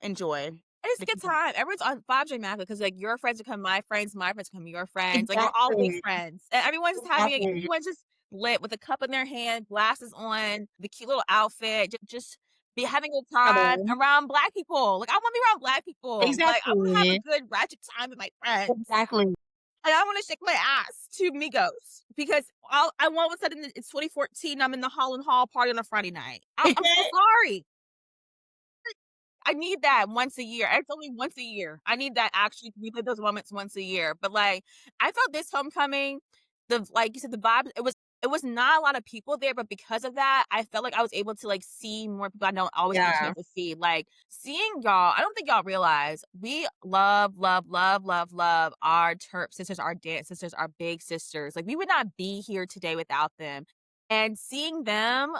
enjoy It's a the good community. time. Everyone's on vibes right now because like your friends become my friends become your friends. Like we're all big Exactly, friends. And exactly. everyone's just lit with a cup in their hand, glasses on, the cute little outfit, just be having a good time Together. around black people. Like I want to be around black people. Like I want to have a Exactly, good ratchet time with my friends. exactly. And I want to shake my ass to Migos because I all of a sudden it's 2014. I'm in the Holland Hall party on a Friday night. I'm so sorry. I need that once a year. It's only once a year. I need that actually to relive those moments once a year. But like, I felt this homecoming, the like you said, the vibe. It was not a lot of people there, but because of that, I felt like I was able to like see more people I don't always get a Yeah, chance to see. Like seeing y'all, I don't think y'all realize we love, love, love, love, love our Terp sisters, our dance sisters, our big sisters. Like we would not be here today without them. And seeing them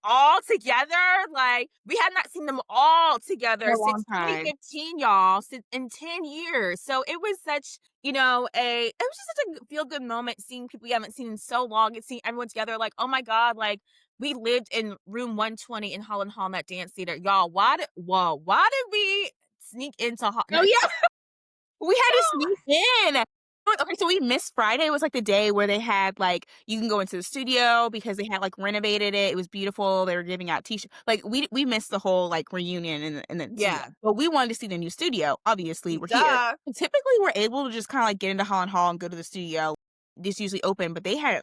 all together, like, we had not seen them all for together a long since time. 2015, y'all, since in 10 years. So it was such, it was just such a feel good moment seeing people we haven't seen in so long and seeing everyone together. Like, oh my God, like, we lived in room 120 in Holland Hall in that dance theater. Y'all, why did we sneak into Oh, yeah. We had to sneak in. Okay, so we missed Friday was, like, the day where they had, like, you can go into the studio because they had, like, renovated it. It was beautiful. They were giving out T-shirts. Like, we missed the whole, like, reunion in the studio. Yeah. But we wanted to see the new studio. Obviously, we're here. Duh. Typically, we're able to just kinda, like, get into Holland Hall and go to the studio. It's usually open, but they had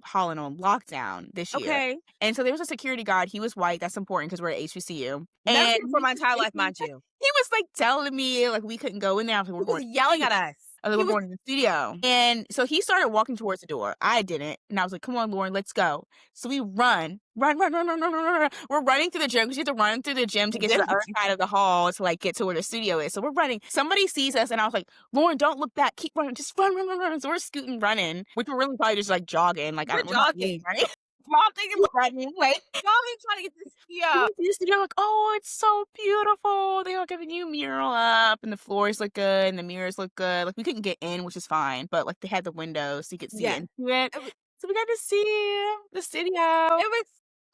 Holland on lockdown this year. Okay. And so there was a security guard. He was white. That's important because 'cause we're at HBCU. Never And seen it before my entire life, mind you. he was, like, telling me, like, we couldn't go in there. I was like, He "We're was going to the yelling studio." at us. I was like, He "We're was going to the studio." And so he started walking towards the door. I didn't. And I was like, "Come on, Lauren, let's go." So we run. Run, run, run, run, run, run, run, run. We're running through the gym because you have to run through the gym to get to the other side of the hall to, like, get to where the studio is. So we're running. Somebody sees us, and I was like, "Lauren, don't look back. Keep running. Just run, run, run, run." So we're scooting, running, which we're really probably just, like, jogging. Like, we're we're not really jogging. running. Mom thinking We're running, like jogging trying to get this we studio. went to the studio, like, "Oh, it's so beautiful." They all got a new mural up, and the floors look good, and the mirrors look good. Like, we couldn't get in, which is fine, but, like, they had the windows so you could see Yeah. into it. It was So we got to see the studio. it was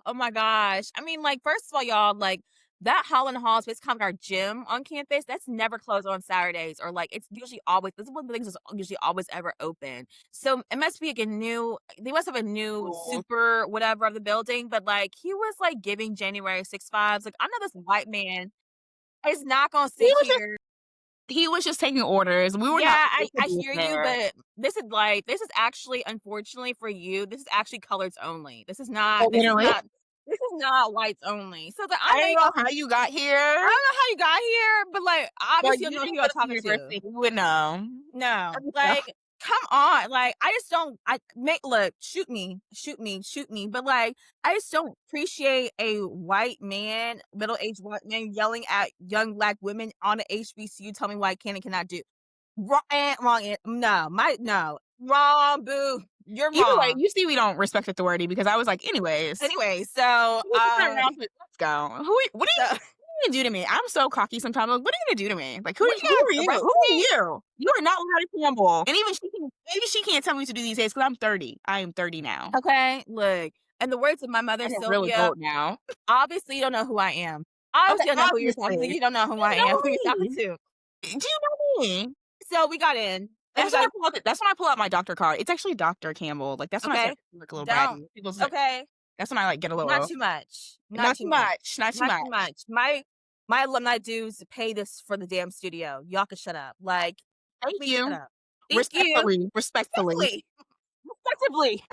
oh my gosh. I mean, like, first of all, y'all, like, that Holland Hall space kind of like our gym on campus, that's never closed on Saturdays or, like, it's usually always this is one of the things that's usually always ever open. So, it must be, like, a new they must have a new Cool. super whatever of the building, but, like, he was, like, giving January 6 vibes. Like, I know this white man is not gonna He sit was just here. he was just taking orders. We were Yeah, not I supposed to I be hear you, there. but this is actually unfortunately for you, this is actually colors only. Oh, literally. This is not whites only. So, like, I I know don't you know how you got I here. don't know how you got here, but, like, Like, obviously you you don't know who didn't go you're to the talking to. university. You would know. No, I just know. like, come on, like, I just don't I make look, shoot me, shoot me, shoot me, but, like, I just don't appreciate a white man, middle-aged white man yelling at young black women on a HBCU, tell me what I can and cannot do. No, wrong, boo, you're Either way, wrong. you see we don't respect authority because I was like, "Anyways." Anyway, so, He was just turning around like, "Let's go." What are so you gonna do to me? I'm so cocky sometimes, like, "What are you gonna do to me?" Like, what are who you are gonna you? arrest Who are me? you? You are not allowed to gamble. And even maybe she can't tell me what to do these days because 'cause I'm 30. I am 30 now. Okay, look, in the words of my mother, I'm a real Sylvia, adult now. obviously you don't know who I am. Okay, Obviously you don't know who you're talking to. obviously. You don't know who You I am, know who you're talking me. to. Do you know me? So we got in, and we That's when I got pull out that's when I pull out my doctor card. It's actually Doctor Campbell. Like, that's when I start okay. to look a little Don't bratty. People say okay. that's when I, like, get a Not little too much. Not not too too much. much, not too Not much. too much. My alumni dues pay this for the damn studio. Y'all can shut up. Like, Thank please shut you. up. Thank you. Respectfully. Respectfully. Respectively.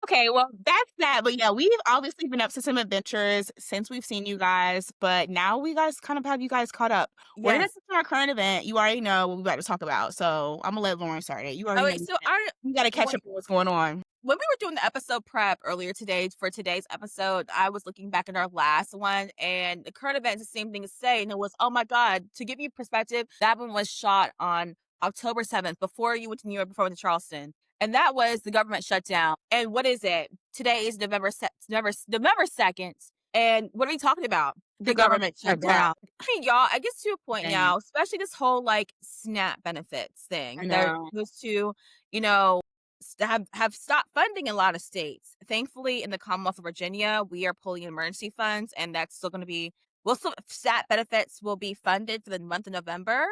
Okay, well, that's that, but yeah, we've obviously been up to some adventures since we've seen you guys, but now we guys kind of have you guys caught up. We're gonna Yes. get to our current event. You already know what we're about to talk about, so I'm gonna let Lauren start it. You already know Alright, so I you gotta catch when up on what's going on. when we were doing the episode prep earlier today for today's episode, I was looking back at our last one, and the current event is the same thing to say, and it was, oh my god, to give you perspective, that one was shot on October 7th, before you went to New York, before I went to Charleston. And that was the government shutdown. And what is it? Today is November 2nd. And what are we talking about? The The government government shut down. shutdown. I mean, y'all, I guess to a point Dang, now, especially this whole like SNAP benefits I thing that know. goes to, you know, have stopped funding in a lot of states. Thankfully, in the Commonwealth of Virginia, we are pulling emergency funds, and that's still going to be well. Still, SNAP benefits will be funded for the month of November.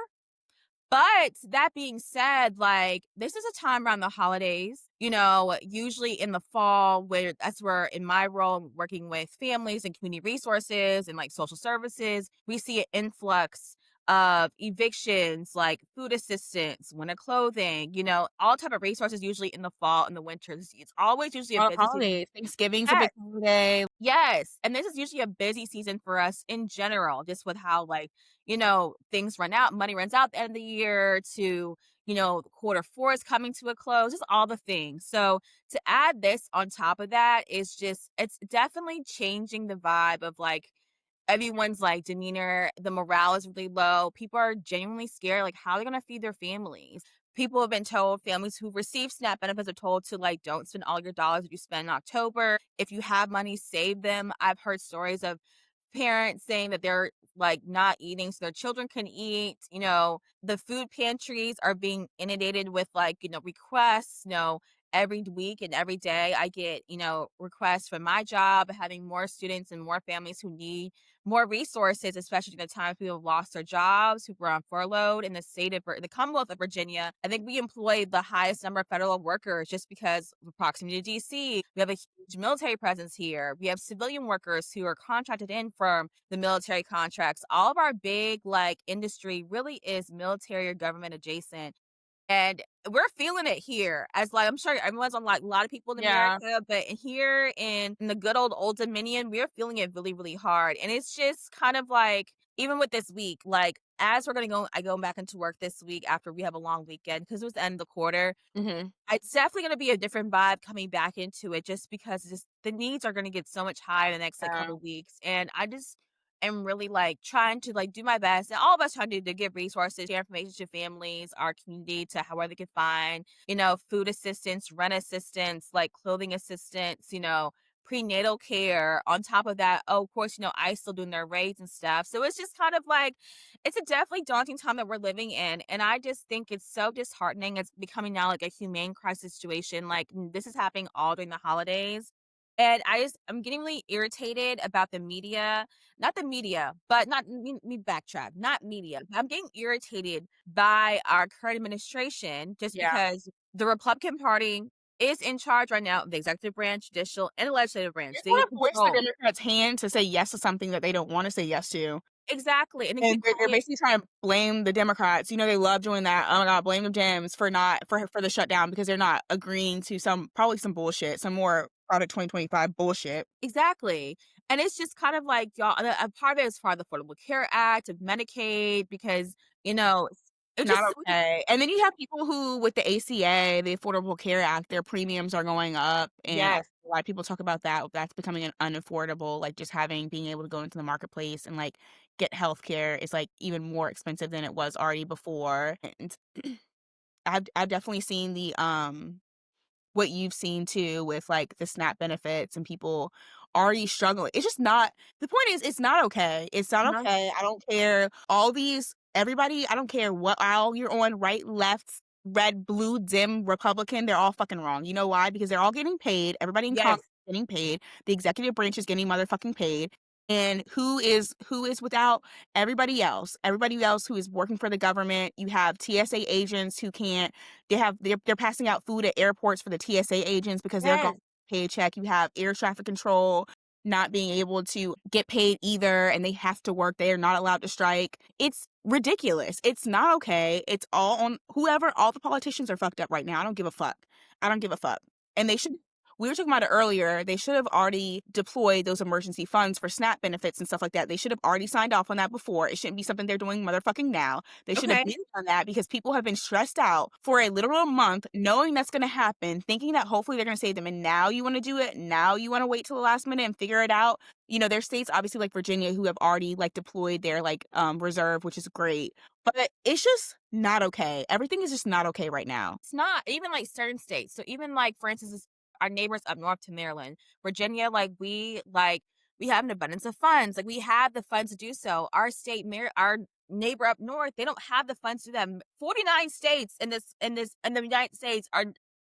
But that being said, like this is a time around the holidays. Usually in the fall, where that's where in my role working with families and community resources and like social services, we see an influx of evictions, like food assistance, winter clothing, all type of resources usually in the fall and the winter. It's always usually a All busy season. holidays. Thanksgiving's a Yes. big holiday. Yes, and this is usually a busy season for us in general, just with how, like, things run out, money runs out at the end of the year to, quarter four is coming to a close, just all the things. So to add this on top of that is just, it's definitely changing the vibe of like everyone's like demeanor, the morale is really low. People are genuinely scared, like, how are they gonna feed their families? People have been told, families who receive SNAP benefits are told to like, don't spend all your dollars that you spend in October. If you have money, save them. I've heard stories of parents saying that they're like not eating so their children can eat. The food pantries are being inundated with like, requests, every week and every day I get, requests from my job, having more students and more families who need more resources, especially in the time people have lost their jobs, who were on furlough in the Commonwealth of Virginia. I think we employ the highest number of federal workers just because of proximity to DC. We have a huge military presence here. We have civilian workers who are contracted in from the military contracts. All of our big like industry really is military or government adjacent. And we're feeling it here as like I'm sure everyone's on like a lot of people in Yeah. America, but here in the good old Dominion, we're feeling it really, really hard. And it's just kind of like even with this week, like as we're gonna go back into work this week after we have a long weekend because it was the end of the quarter. Mhm. It's definitely gonna be a different vibe coming back into it just because just the needs are gonna get so much higher the next, like, Yeah. couple weeks, and I just am really, like, trying to, like, do my best, and all of us trying to give resources, share information to families, our community, to however they can find, food assistance, rent assistance, like, clothing assistance, prenatal care. On top of that, oh, of course, ICE still doing their raids and stuff, so it's just kind of like it's a definitely daunting time that we're living in, and I just think it's so disheartening. It's becoming now like a humane crisis situation. Like this is happening all during the holidays. And I'm getting really irritated about the media, not the media, but not me backtrack, not media. I'm getting irritated by our current administration just Yeah. because the Republican Party is in charge right now of the executive branch, judicial, and the legislative They branch. just They wanna force the control Democrats' hand to say yes to something that they don't wanna say yes to. exactly, and they keep And they're calling it basically trying to blame the Democrats. They love doing that. "Oh my god, blame the Dems for not for the shutdown because they're not agreeing to some probably some bullshit, some more Product 2025 bullshit." exactly. And it's just kind of like, y'all, and a part of it is part of the Affordable Care Act, of Medicaid, because, it Not just we just okay. And then you have people who, with the ACA, the Affordable Care Act, their premiums are going up, and yes, a lot of people talk about that. That's becoming an unaffordable, like, just being able to go into the marketplace and, like, get healthcare is, like, even more expensive than it was already before, and I've definitely seen what you've seen too with, like, the SNAP benefits and people already struggling. It's just not the point is it's not okay. It's not uh-huh, okay. I don't care. All these everybody, I don't care what aisle you're on, right, left, red, blue, dim, Republican, they're all fucking wrong. You know why? Because they're all getting paid. Everybody in Congress yes, is getting paid. The executive branch is getting motherfucking paid. And who is without everybody else who is working for the government. You have TSA agents who can't they're passing out food at airports for the TSA agents because they're going yes. paycheck. You have air traffic control. not being able to get paid either, and they have to work, they are not allowed to strike. It's ridiculous. It's not okay. It's all on whoever all the politicians are fucked up right now. I don't give a fuck. I don't give a fuck. And they should we were talking about it earlier. They should have already deployed those emergency funds for SNAP benefits and stuff like that. They should have already signed off on that before. It shouldn't be something they're doing motherfucking now. They should have Okay. been on that because people have been stressed out for a literal month, knowing that's going to happen, thinking that hopefully they're going to save them. And now you want to do it. Now you want to wait till the last minute and figure it out. You know, there's states obviously like Virginia who have already like deployed their like reserve, which is great. But it's just not okay. Everything is just not okay right now. It's not even like certain states. So even like for instance, our neighbors up north to Maryland, Virginia, we have an abundance of funds. Like we have the funds to do so. Our state mayor, our neighbor up north, they don't have the funds to do them. 49 states in the United States are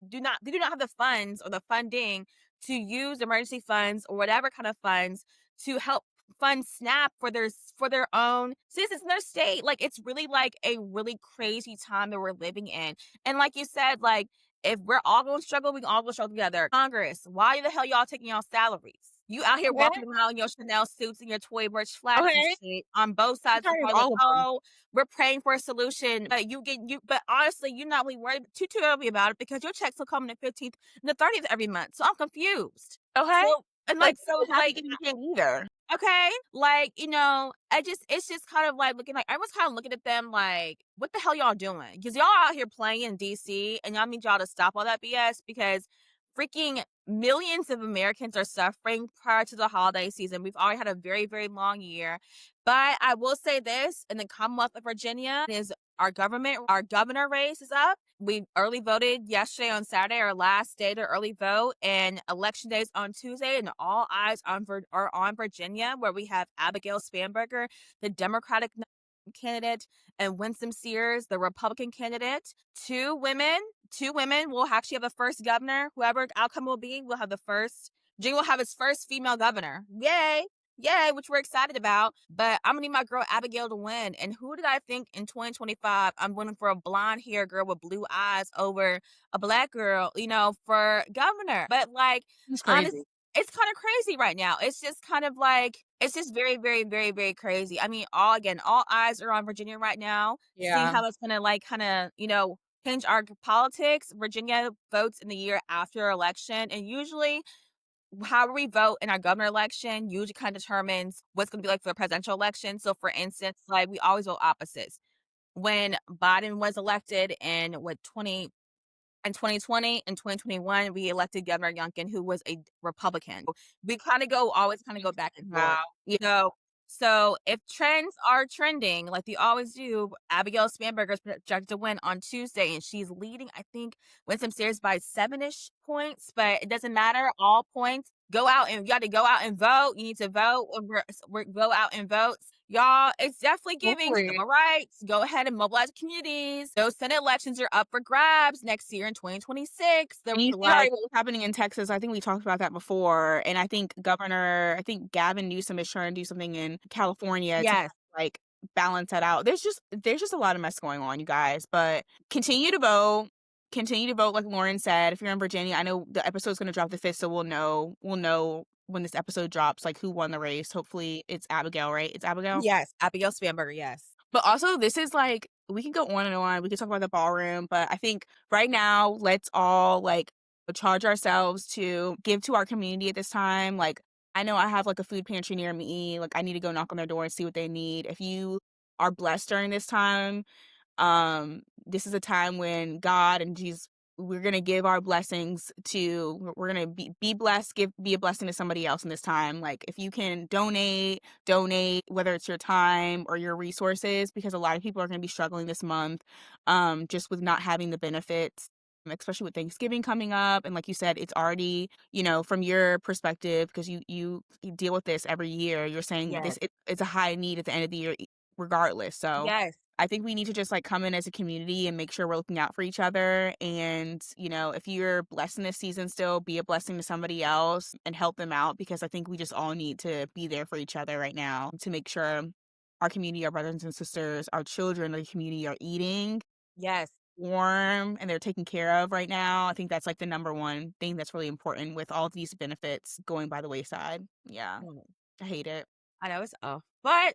do not have the funds or the funding to use emergency funds or whatever kind of funds to help fund SNAP for their own citizens in their state. Like it's really like a really crazy time that we're living in. And like you said, like if we're all going to struggle, we can all go struggle together. Congress, why the hell y'all taking y'all salaries? You out here Okay. walking around in your Chanel suits and your toy birch flats and Okay. shit on both I'm sides of tired the of party. all of them. Oh, we're praying for a solution, but but honestly, you're not really worried too early about it because your checks will come on the 15th and the 30th every month. So I'm confused. Okay. So and Like, like this so doesn't have to like be anything either. okay. Like, it's just kind of like looking like I was kind of looking at them like, what the hell y'all doing? Because y'all out here playing in DC and y'all need y'all to stop all that BS because freaking millions of Americans are suffering prior to the holiday season. We've already had a very, very long year. But I will say this in the Commonwealth of Virginia is our governor race is up. We early voted yesterday on Saturday, our last day to early vote, and election day is on Tuesday, and all eyes are on Virginia, where we have Abigail Spanberger, the Democratic candidate, and Winsome Sears, the Republican candidate. Two women will actually have the first governor. Whoever outcome will be, will have the first. Virginia will have its first female governor. Yay! Yay, which we're excited about. But I'm gonna need my girl Abigail to win. And who did I think in 2025 I'm voting for a blonde hair girl with blue eyes over a black girl, for governor? But like, It's honest, crazy. it's kind of crazy right now. It's just kind of like it's just very, very, very, very crazy. I mean, all eyes are on Virginia right now. See Yeah. how it's gonna like kind of, change our politics. Virginia votes in the year after election, and usually how we vote in our governor election usually kind of determines what's going to be like for the presidential election. So, for instance, like we always vote opposites. When Biden was elected in 2020 and 2021, we elected Governor Youngkin, who was a Republican. We always kind of go back and forth. Wow. So if trends are trending like they always do, Abigail Spanberger is projected to win on Tuesday, and she's leading, I think, Winsome Sears by 7-ish points, but it doesn't matter. All points. You got to go out and vote. You need to vote. Go out and vote. Y'all, it's definitely giving Hopefully. civil rights. Go ahead and mobilize communities. Those Senate elections are up for grabs next year in 2026. They're And you see like, already what's happening in Texas. I think we talked about that before. And I think Gavin Newsom is trying to do something in California to yes, like balance that out. There's just a lot of mess going on, you guys. But continue to vote. Continue to vote, like Lauren said. If you're in Virginia, I know the episode's gonna drop the 5th, so we'll know when this episode drops, like who won the race. Hopefully it's Abigail, right? It's Abigail. yes, Abigail Spanberger, yes. But also, this is like we can go on and on. We can talk about the ballroom, but I think right now, let's all like charge ourselves to give to our community at this time. Like, I know I have like a food pantry near me. Like, I need to go knock on their door and see what they need. If you are blessed during this time, this is a time when God and Jesus, we're gonna give our blessings to. We're gonna be blessed. Be a blessing to somebody else in this time. Like if you can donate, whether it's your time or your resources, because a lot of people are gonna be struggling this month, just with not having the benefits. Especially with Thanksgiving coming up, and like you said, it's already from your perspective because you deal with this every year. You're saying Yes, it's a high need at the end of the year, regardless. So yes, I think we need to just like come in as a community and make sure we're looking out for each other. And, if you're blessed in this season still, be a blessing to somebody else and help them out because I think we just all need to be there for each other right now to make sure our community, our brothers and sisters, our children, the community are eating. yes. warm and they're taken care of right now. I think that's, like, the number one thing that's really important with all of these benefits going by the wayside. Yeah, Mm. I hate it. I know it's off, but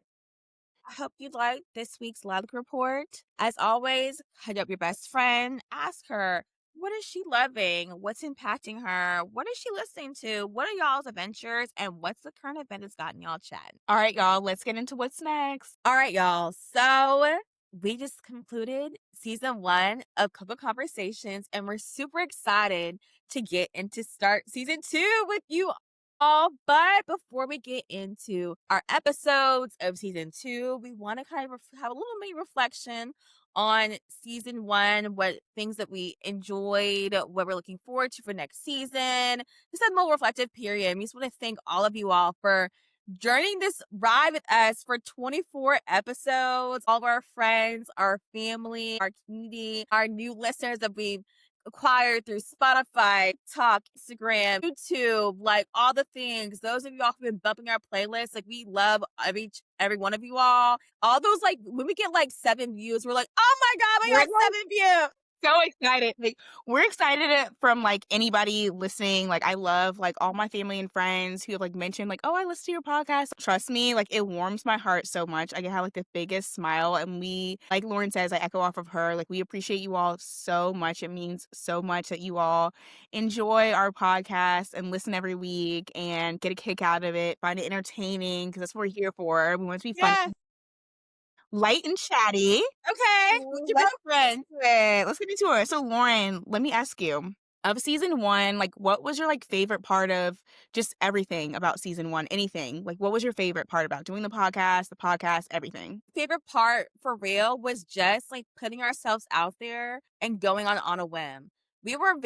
I hope you liked this week's Lilac Report. As always, hit up your best friend. Ask her, what is she loving? What's impacting her? What is she listening to? What are y'all's adventures? And what's the current event that's gotten y'all chatting? Alright, y'all, let's get into what's next. All right, y'all. So we just concluded season 1 of Cocoa Conversations, and we're super excited to get into start season 2 with you all. But before we get into our episodes of season 2, we want to kind of have a little mini reflection on season 1, what things that we enjoyed, what we're looking forward to for next season. Just a more reflective period. We just want to thank all of you all for journeying this ride with us for 24 episodes. All of our friends, our family, our community, our new listeners that we've acquired through Spotify, Talk, Instagram, YouTube, like all the things. Those of you all who've been bumping our playlist, like we love every one of you all. All those, like when we get like 7 views, we're like, oh my god, we We're got 7 views. so excited. Like, we're excited from, like, anybody listening. Like, I love, like, all my family and friends who have, like, mentioned, like, "Oh, I listen to your podcast." Trust me, like, it warms my heart so much. I can have, like, the biggest smile, and we like Lauren says, I echo off of her, like, we appreciate you all so much. It means so much that you all enjoy our podcast and listen every week and get a kick out of it, find it entertaining because that's what we're here for. We want it to be fun, Yeah. light and chatty. Okay. What's your Let's girlfriend? let's get into it. So, Lauren, let me ask you, of season 1, like, what was your, like, favorite part of just everything about season 1? Anything. Like, what was your favorite part about doing the podcast, everything? Favorite part for real was just like putting ourselves out there and going on a whim. I'm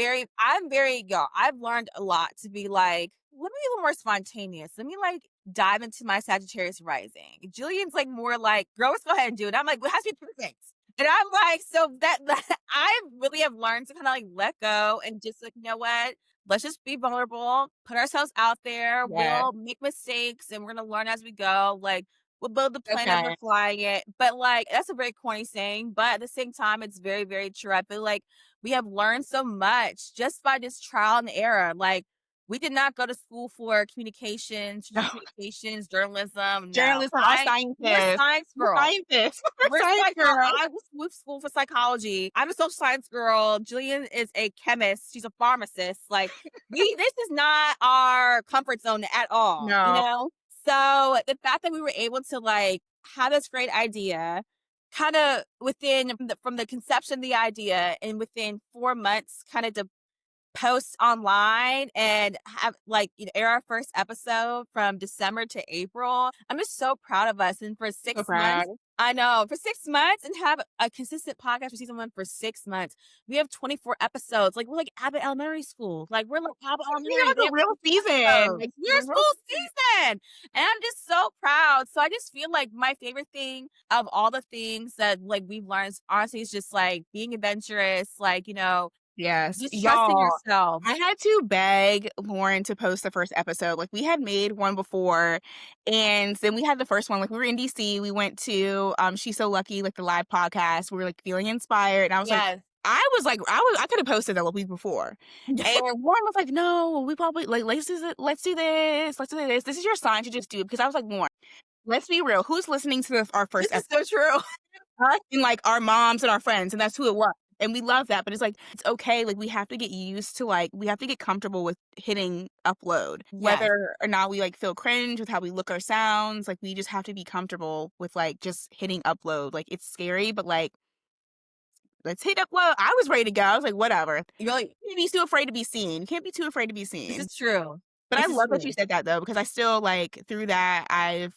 very, y'all, I've learned a lot to be like, let me be a little more spontaneous. Let me like dive into my Sagittarius rising. Jillian's like more like, girl, let's go ahead and do it. I'm like, well, it has to be perfect. And I'm like, so that I really have learned to kind of like let go and just like, you know what? Let's just be vulnerable, put ourselves out there. Yeah. We'll make mistakes and we're gonna learn as we go. Like we'll build the plane as we're Okay. flying it. But like that's a very corny saying, but at the same time, it's very, very true. I feel like we have learned so much just by this trial and error. Like we did not go to school for communication, No. strategic communications, journalism. No. Journalism, I'm a We're scientist. science I'm a girl. scientist. I'm a We're science girl. I was with school for psychology. I'm a social science girl. Jillian is a chemist. She's a pharmacist. Like this is not our comfort zone at all, you No. know? So the fact that we were able to like have this great idea kind of within from the conception of the idea and within 4 months kind of post online and have like air our first episode from December to April. I'm just so proud of us. And for So 6 months, proud. I know for 6 months and have a consistent podcast for season 1 for 6 months. We have 24 episodes. Like we're like Abbott Elementary School. Like we're like Abbott We Elementary. have They a have real 24 season. episodes. Like, We're a a real school season. season. And I'm just so proud. So I just feel like my favorite thing of all the things that like we've learned honestly is just like being adventurous, like, Yes. just trusting Y'all, yourself. I had to beg Lauren to post the first episode. Like, we had made one before, and then we had the first one. Like, we were in DC. We went to She's So Lucky, like the live podcast. We were like feeling inspired. And I was like, Yes. I could have posted that a week before. And Lauren was like, no, we probably like let's do this. Let's do this. This is your sign to just do it. Because I was like, Lauren, let's be real. Who's listening to our first This is episode? so true. Us and, like, our moms and our friends, and that's who it was, and we love that, but it's like, it's okay, like, we have to get used to, like we have to get comfortable with hitting upload, Yes. whether or not we, like, feel cringe with how we look or sounds, like, we just have to be comfortable with, like, just hitting upload, like, it's scary, but, like, let's hit upload. I was ready to go, I was like, "Whatever." You're like, You can't be too afraid to be seen, you can't be too afraid to be this seen, is true. but I This is love that you true. said that, though, because I still, like, through that, I've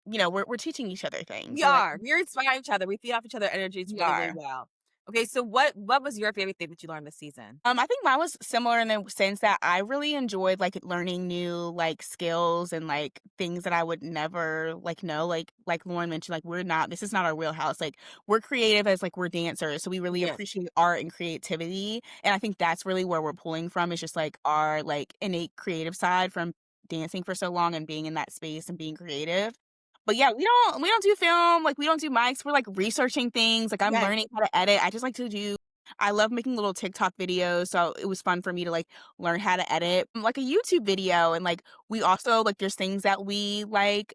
we're teaching each other things, We we're like are. We're inspiring each other. We feed off each other energies we really, really are. well. Okay, so what was your favorite thing that you learned this season? I think mine was similar in the sense that I really enjoyed, like, learning new, like, skills and, like, things that I would never, like, know. Like Lauren mentioned, like, this is not our wheelhouse. Like, we're creative as, like, we're dancers, so we really Yes. appreciate art and creativity, and I think that's really where we're pulling from is just, like, our, like, innate creative side from dancing for so long and being in that space and being creative. But yeah, we don't do film, like, we don't do mics, we're, like, researching things, like, I'm Yes, learning how to edit, I just like to do I love making little TikTok videos, so it was fun for me to, like, learn how to edit, like, a YouTube video, and, like, we also like, there's things that we, like,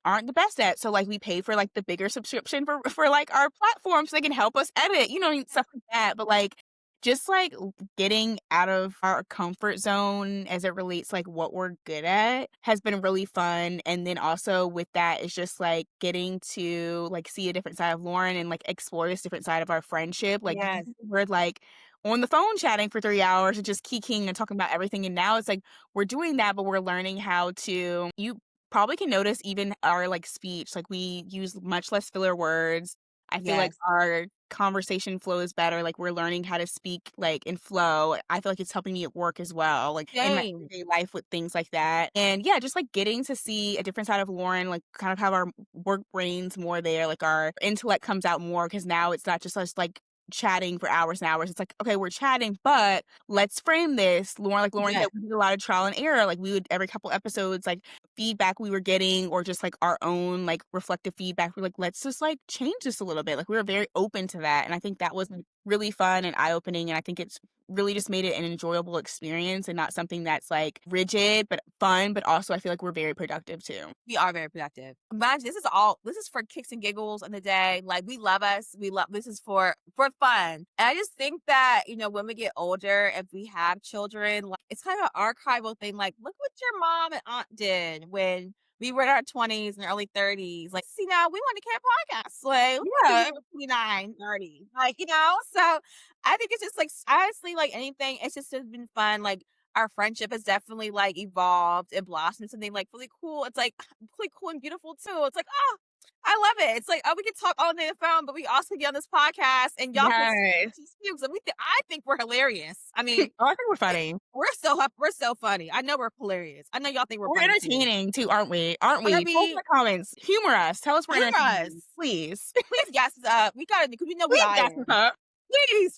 aren't the best at, so, like, we pay for, like, the bigger subscription for, like, our platform so they can help us edit, and stuff like that, but, like, just, like, getting out of our comfort zone as it relates, like, what we're good at has been really fun, and then also with that, it's just, like, getting to, like, see a different side of Lauren and, like, explore this different side of our friendship, like, yes, we're, like, on the phone chatting for 3 hours and just kikiing and talking about everything, and now it's, like, we're doing that, but we're learning how to you probably can notice even our, like, speech, like, we use much less filler words. I feel like yes. our conversation flows better, like, we're learning how to speak, like, in flow. I feel like it's helping me at work as well, like, in my Same. everyday life with things like that, and, yeah, just, like, getting to see a different side of Lauren, like, kind of have our work brains more there, like, our intellect comes out more because now it's not just us, like, chatting for hours and hours. It's like, "Okay, we're chatting, but let's frame this." Lauren said, Yes, we did a lot of trial and error, like, we would every couple episodes, like, feedback we were getting or just, like, our own, like, reflective feedback, we're like, "Let's just, like, change this a little bit." Like, we were very open to that, and I think that was, like, really fun and eye-opening, and I think it's really just made it an enjoyable experience and not something that's, like, rigid, but fun, but also I feel like we're very productive too. we are very productive. Mind you, this is for kicks and giggles in the day. Like we love us. We love this is for fun. And I just think that, when we get older, if we have children, like it's kind of an archival thing. Like, look what your mom and aunt did when we were in our 20s and early 30s. Like, see now we want to carry podcasts. Like, look what we Yeah. were 29, 30. Like, so I think it's just like honestly, like anything, it's just has been fun. Like our friendship has definitely, like, evolved and blossomed something, like, really cool. It's, like, really cool and beautiful too. It's like, "Oh, I love it." It's like, "Oh, we can talk all day on the phone, but we also get on this podcast and y'all can Yes. see cubes." And I think we're hilarious. I mean, Oh, I think we're funny. we're so funny. I know we're hilarious. I know y'all think we're We're funny too. entertaining too, aren't we? Aren't Are we? Post in we the comments, humor us, tell us we're humor us. entertaining, please. Please gas us up. We gotta because we know we Please gas us iron. up.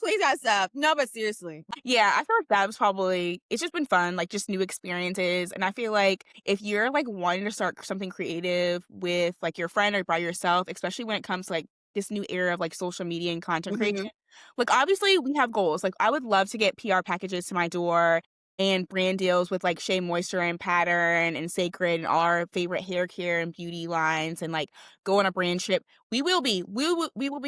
Please gas us up. No, but seriously. Yeah, I feel like that was probably it's just been fun, like, just new experiences, and I feel like if you're, like, wanting to start something creative with, like, your friend or by yourself, especially when it comes to, like, this new era of, like, social media and content Mhm. creation, like, obviously, we have goals, like, I would love to get PR packages to my door and brand deals with, like, Shea Moisture and Pattern and Sacred and all our favorite hair care and beauty lines and, like, go on a brand trip. We will be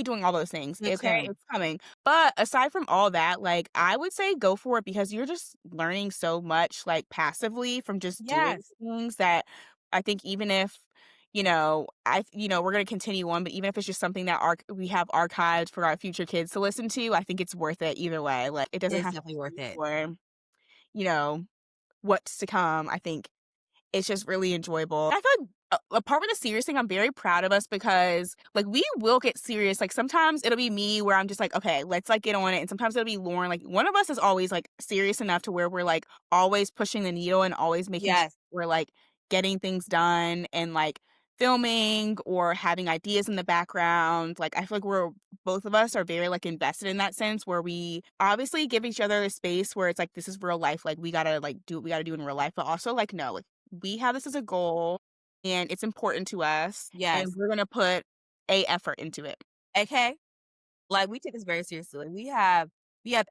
doing all those things, Me okay? too. It's coming. But aside from all that, like, I would say go for it because you're just learning so much, like, passively from just doing Yes. things that I think even if, we're gonna continue on, but even if it's just something that we have archived for our future kids to listen to, I think it's worth it either way. Like, it It doesn't is have to definitely worth be it. for, you know, what's to come. I think it's just really enjoyable. I feel like a part of the serious thing, I'm very proud of us because, like, we will get serious. Like, sometimes it'll be me where I'm just like, "Okay, let's, like, get on it," and sometimes it'll be Lauren. Like, one of us is always, like, serious enough to where we're, like, always pushing the needle and always making sure Yes. we're, like, getting things done and, like, filming or having ideas in the background. Like, I feel like both of us are very, like, invested in that sense where we obviously give each other the space where it's like, "This is real life, like, we gotta, like, do what we gotta do in real life," but also, like, no, like, we have this as a goal and it's important to us and Yes. we're gonna put a effort into it. Okay. Like, we take this very seriously. Like, we have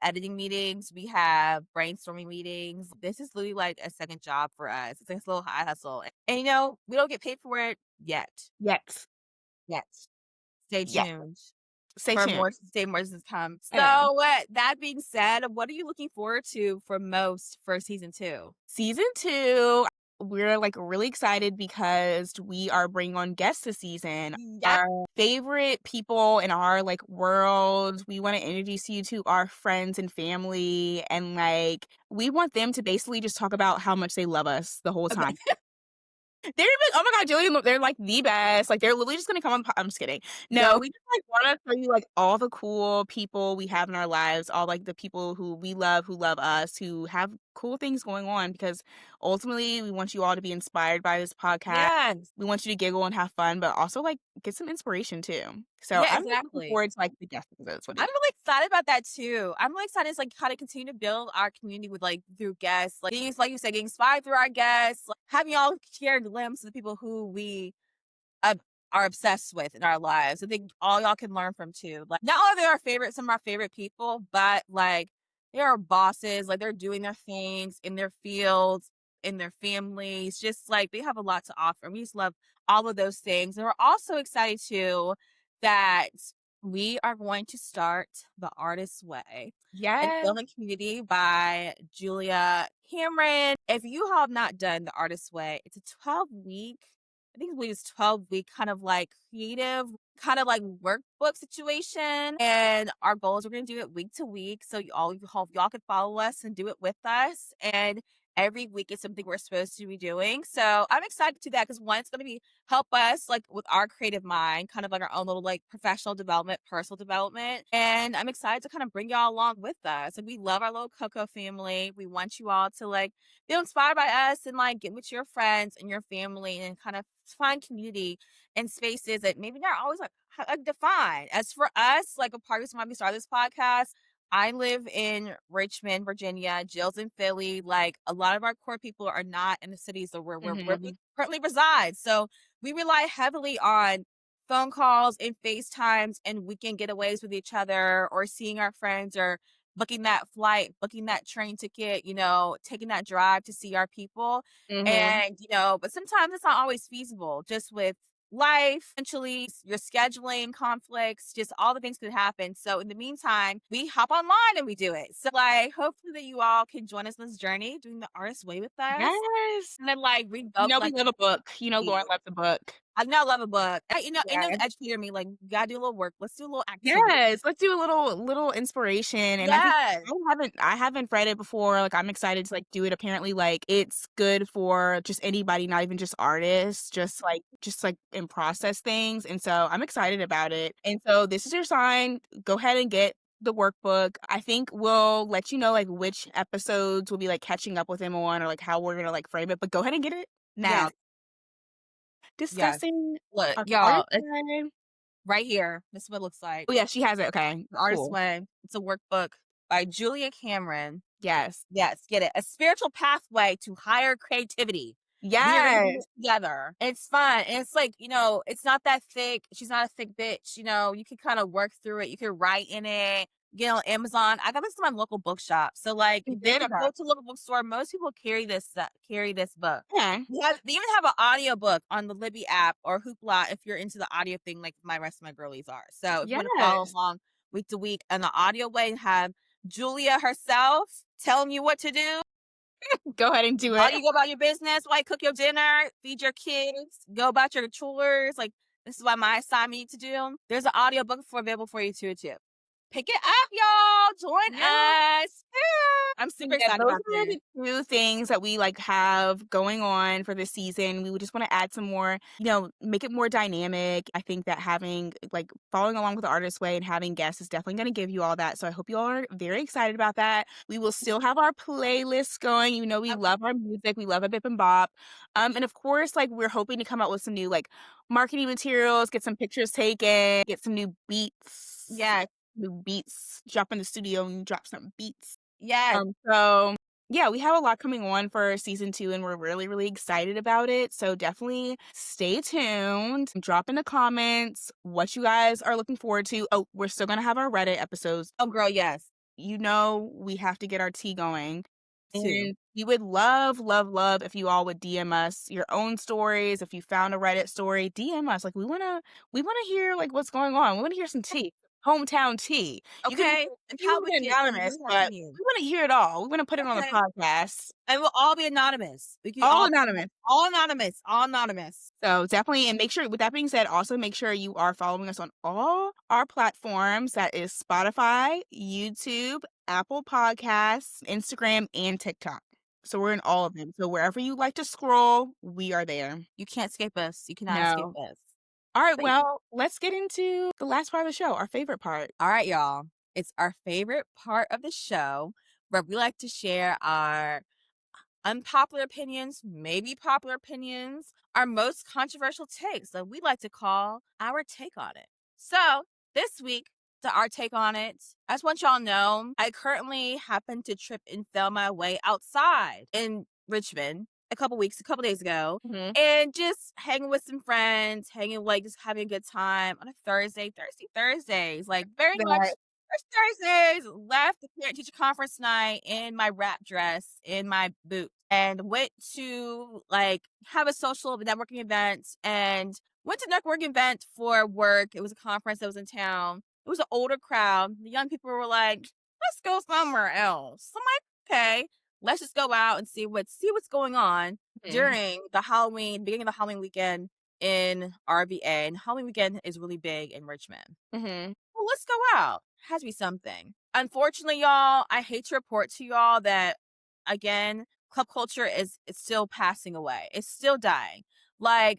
editing meetings, we have brainstorming meetings. This is literally like a second job for us. It's like a little high hustle. And we don't get paid for it yet. Yes. Yet. Stay Yes. tuned Stay for tuned. more to come. Yeah. So, that being said, what are you looking forward to for most for season 2? Season 2, we're, like, really excited because we are bringing on guests this season. Yep. Our favorite people in our, like, world. We wanna introduce you to our friends and family, and, like, we want them to basically just talk about how much they love us the whole time. They're like, "Oh my god, Jillian, they're, like, the best." Like, they're literally just gonna come on the I'm just kidding. No, No. we just, like, wanna tell you, like, all the cool people we have in our lives, all, like, the people who love us, who have cool things going on, because ultimately, we want you all to be inspired by this podcast. Yes. We want you to giggle and have fun, but also, like, get some inspiration too. So, Yeah, I'm really looking exactly. forward to, like, the guest episodes. What do I'm you really excited about that too. I'm really excited to like how to continue to build our community with like through guests, like like you said, getting inspired through our guests, like having y'all share glimpses of the people who we are obsessed with in our lives. I think all y'all can learn from too. Like, not only are they our favorite, some of our favorite people, but like they are bosses. Like they're doing their things in their fields, in their families. Just like they have a lot to offer. We just love all of those things, and we're also excited too that we are going to start the Artist's Way, an Yes. Illinois community by Julia Cameron. If you have not done the Artist's Way, it's a 12-week, I think it was 12-week kind of like creative, kind of like workbook situation. And our goal is we're going to do it week to week. So you hope y'all could follow us and do it with us. And every week is something we're supposed to be doing. So I'm excited to do that because one, it's going to be help us like with our creative mind, kind of like our own little like professional development, personal development. And I'm excited to kind of bring y'all along with us. And we love our little Coco family. We want you all to like feel inspired by us and like get with your friends and your family and kind of find community in spaces that maybe not always like defined. As for us, like a part of why we started this podcast, I live in Richmond, Virginia. Jill's in Philly. Like a lot of our core people are not in the cities of where we Mhm. currently reside. So we rely heavily on phone calls and FaceTimes and weekend getaways with each other or seeing our friends or booking that flight, booking that train ticket, taking that drive to see our people. Mhm. And, but sometimes it's not always feasible just with life, eventually your scheduling conflicts, just all the things could happen. So in the meantime, we hop online and we do it. So like hopefully that you all can join us in this journey doing the artist way with us. Yes. And then like read You both know we like love a book. You know Lauren you. loves a book. I know I love a book. Yes. The educator me, like, you gotta do a little work. Let's do a little activity. Yes, let's do a little inspiration, and I think Yes. I haven't read it before, like, I'm excited to, like, do it. Apparently, like, it's good for just anybody, not even just artists, just and process things, and so I'm excited about it, and so this is your sign. Go ahead and get the workbook. I think we'll let you know, like, which episodes we'll be, like, catching up with him on or, like, how we're gonna, like, frame it, but go ahead and get it now. Yes. Yes. Discussing Look, our artist y'all, it's side. right here. This is what it looks like. Oh, yeah, she has it, okay, The Artist's cool. Way. It's a workbook by Julia Cameron. Yes. Yes, get it. A spiritual pathway to higher creativity. We are gonna do Yes. this together. It's fun. And it's like, it's not that thick. She's not a thick bitch. You can kind of work through it. You can write in it. Get on Amazon. I got this in my local bookshop. So like You if did? you Okay. go to a local bookstore, most people carry this book. Okay. They even have an audio book on the Libby app or Hoopla if you're into the audio thing like my rest of my girlies are. So if you want to follow Yes. along week to week on the audio way and have Julia herself telling you what to do Go ahead and do while it. you go about your business, while you cook your dinner, feed your kids, go about your chores. Like this is what my assignment need to do. There's an audio book available for you too. Pick it up, y'all. Join Yeah. us. I'm So, super yeah, excited those about are this. the 2 things that we, like, have going on for this season. We would just wanna add some more, make it more dynamic. I think that having following along with the artist way and having guests is definitely gonna give you all that, so I hope you all are very excited about that. We will still have our playlists going. We Um, love our music, we love a bip and bop. And of course, like, we're hoping to come out with some new, like, marketing materials, get some pictures taken, get some yes, new beats, drop in the studio and drop some beats. yes. So yeah, we have a lot coming on for season 2 and we're really, really excited about it. So definitely stay tuned. Drop in the comments what you guys are looking forward to. Oh, we're still gonna have our Reddit episodes. Oh, girl, yes. We have to get our tea going. Too. And we would love, love, love if you all would DM us your own stories. If you found a Reddit story, DM us. Like we wanna hear like what's going on. We wanna hear some tea. Hometown tea. Okay. You How can we be can anonymous, really have but opinions. we wanna hear it all. We wanna put it on the Okay. podcast. And we'll all be anonymous. We can All anonymous. all anonymous, all anonymous. So definitely, and make sure, with that being said, also make sure you are following us on all our platforms. That is Spotify, YouTube, Apple Podcasts, Instagram, and TikTok. So we're in all of them. So wherever you like to scroll, we are there. You can't escape us. You cannot escape No. us. All right, But well, let's get into the last part of the show, our favorite part. all right, y'all. It's our favorite part of the show where we like to share our unpopular opinions, maybe popular opinions, our most controversial takes that we like to call our take on it. So this week, our take on it, I just want y'all know I currently happen to trip and fell my way outside in Richmond. a couple days ago, Mhm. and just hanging with some friends, hanging like just having a good time on a Thursdays, like very That much Thursdays. Left the parent teacher conference night in my wrap dress, in my boots, and went to like have a social networking event and went to networking event for work. It was a conference that was in town. It was an older crowd. The young people were like, let's go somewhere else. I'm like, okay, let's just go out and see what's going on mhm, during beginning of the Halloween weekend in RVA. And Halloween weekend is really big in Richmond. mhm, Well, let's go out. Has to be something. Unfortunately, y'all, I hate to report to y'all that again, club culture is it's still passing away. It's still dying. Like